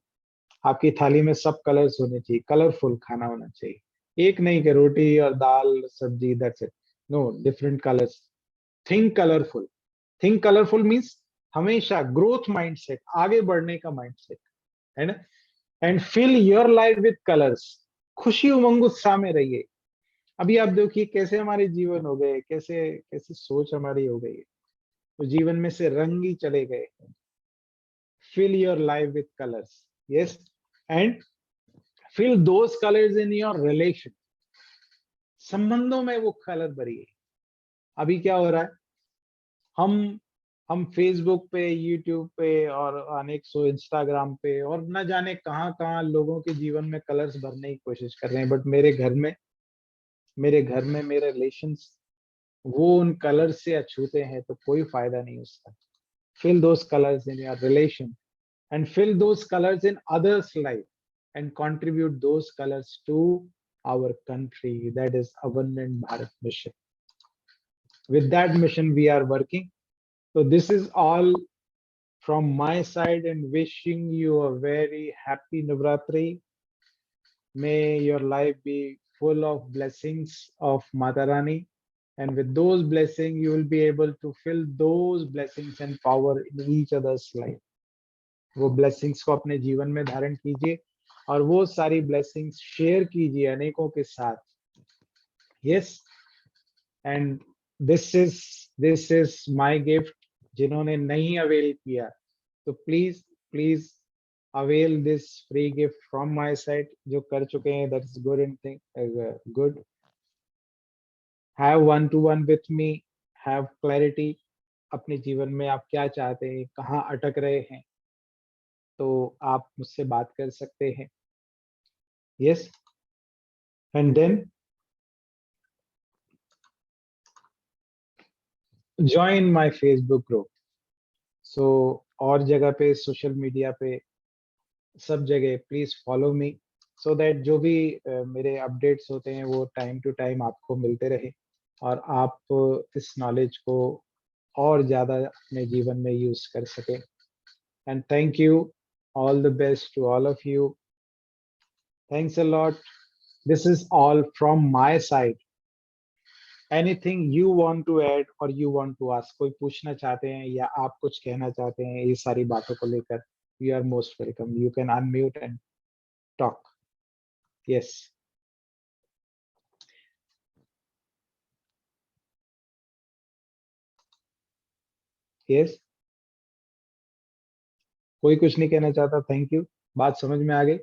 आपकी थाली में सब कलर्स होने चाहिए, कलरफुल खाना होना चाहिए। एक नहीं कि रोटी और दाल सब्जी, that's it. No, different colours. Think colourful. Think colourful means हमेशा ग्रोथ माइंडसेट, आगे बढ़ने का माइंडसेट, है ना। And fill your life with colours. खुशी उमंग उत्साह में रहिए। अभी आप देखिए कैसे हमारे जीवन हो गए, कैसे कैसे सोच हमारी हो गई है, तो जीवन में से रंग ही चले गए। Fill your life with colours, yes, and fill those colors in your relation. संबंधों में वो कलर भरिए। अभी क्या हो रहा है, हम हम फेसबुक पे, यूट्यूब पे और अनेक सो इंस्टाग्राम पे और न जाने कहाँ कहाँ लोगों के जीवन में कलर्स भरने की कोशिश कर रहे हैं, बट मेरे घर में मेरे रिलेशंस वो उन कलर्स से अछूते हैं, तो कोई फायदा नहीं उसका। fill those colors in your relation and fill those colors in others life and contribute those colors to our country, that is abundant Bharat mission. With that mission we are working. So this is all from my side and wishing you a very happy Navratri. May your life be full of blessings of Mata Rani, and with those blessings you will be able to fill those blessings and power in each other's life. वो ब्लेसिंग्स को अपने जीवन में धारण कीजिए और वो सारी ब्लेसिंग्स शेयर कीजिए अनेकों के साथ. Yes, and this is my gift. जिन्होंने नहीं अवेल किया तो please avail this free gift from my side. जो कर चुके हैं that is good and thing good. Have one two one with me, have clarity. अपने जीवन में आप क्या चाहते हैं, कहाँ अटक रहे हैं, तो आप मुझसे बात कर सकते हैं. Yes, and then join my Facebook group. So और जगह पे, सोशल मीडिया पे, सब जगह please follow me, so that जो भी मेरे अपडेट्स होते हैं वो टाइम टू टाइम आपको मिलते रहे और आप इस नॉलेज को और ज्यादा अपने जीवन में यूज कर सके. And thank you. All the best to all of you. Thanks a lot. This is all from my side. Anything you want to add or you want to ask? कोई पूछना चाहते हैं या आप कुछ कहना चाहते हैं ये सारी बातों को लेकर? You are most welcome. You can unmute and talk. Yes. Yes. कोई कुछ नहीं कहना चाहता? Thank you. बात समझ में आ गई?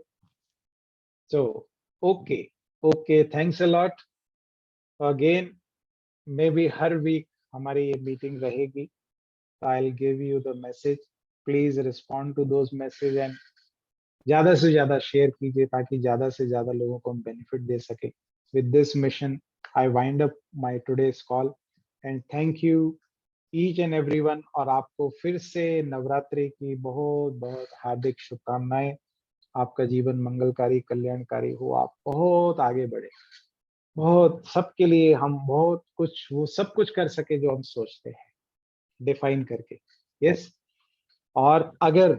So, okay. Thanks a lot. Again, maybe हर वीक हमारी ये मीटिंग रहेगी. I'll give you the message. Please respond to those message and ज्यादा से ज्यादा शेयर कीजिए ताकि ज्यादा से ज्यादा लोगों को हम बेनिफिट दे सके. With this mission, I wind up my today's call and thank you each and everyone. और आपको फिर से नवरात्रि की बहुत बहुत हार्दिक शुभकामनाएं. आपका जीवन मंगलकारी, कल्याणकारी हो. आप बहुत आगे बढ़े, बहुत सबके लिए हम बहुत कुछ, वो सब कुछ कर सके जो हम सोचते हैं, डिफाइन करके. यस. और अगर,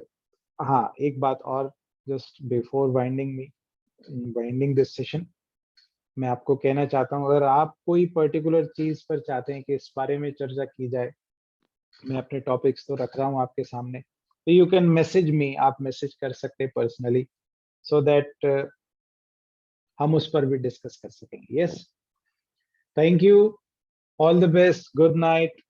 हाँ, एक बात और, just before winding this session, मैं आपको कहना चाहता हूँ, अगर आप कोई पर्टिकुलर चीज पर चाहते हैं कि इस बारे में चर्चा की जाए, मैं अपने टॉपिक्स तो रख रहा हूँ आपके सामने, तो यू कैन मैसेज मी. आप मैसेज कर सकते हैं पर्सनली, सो दैट हम उस पर भी डिस्कस कर सकेंगे. Yes, thank you. All the best. Good night.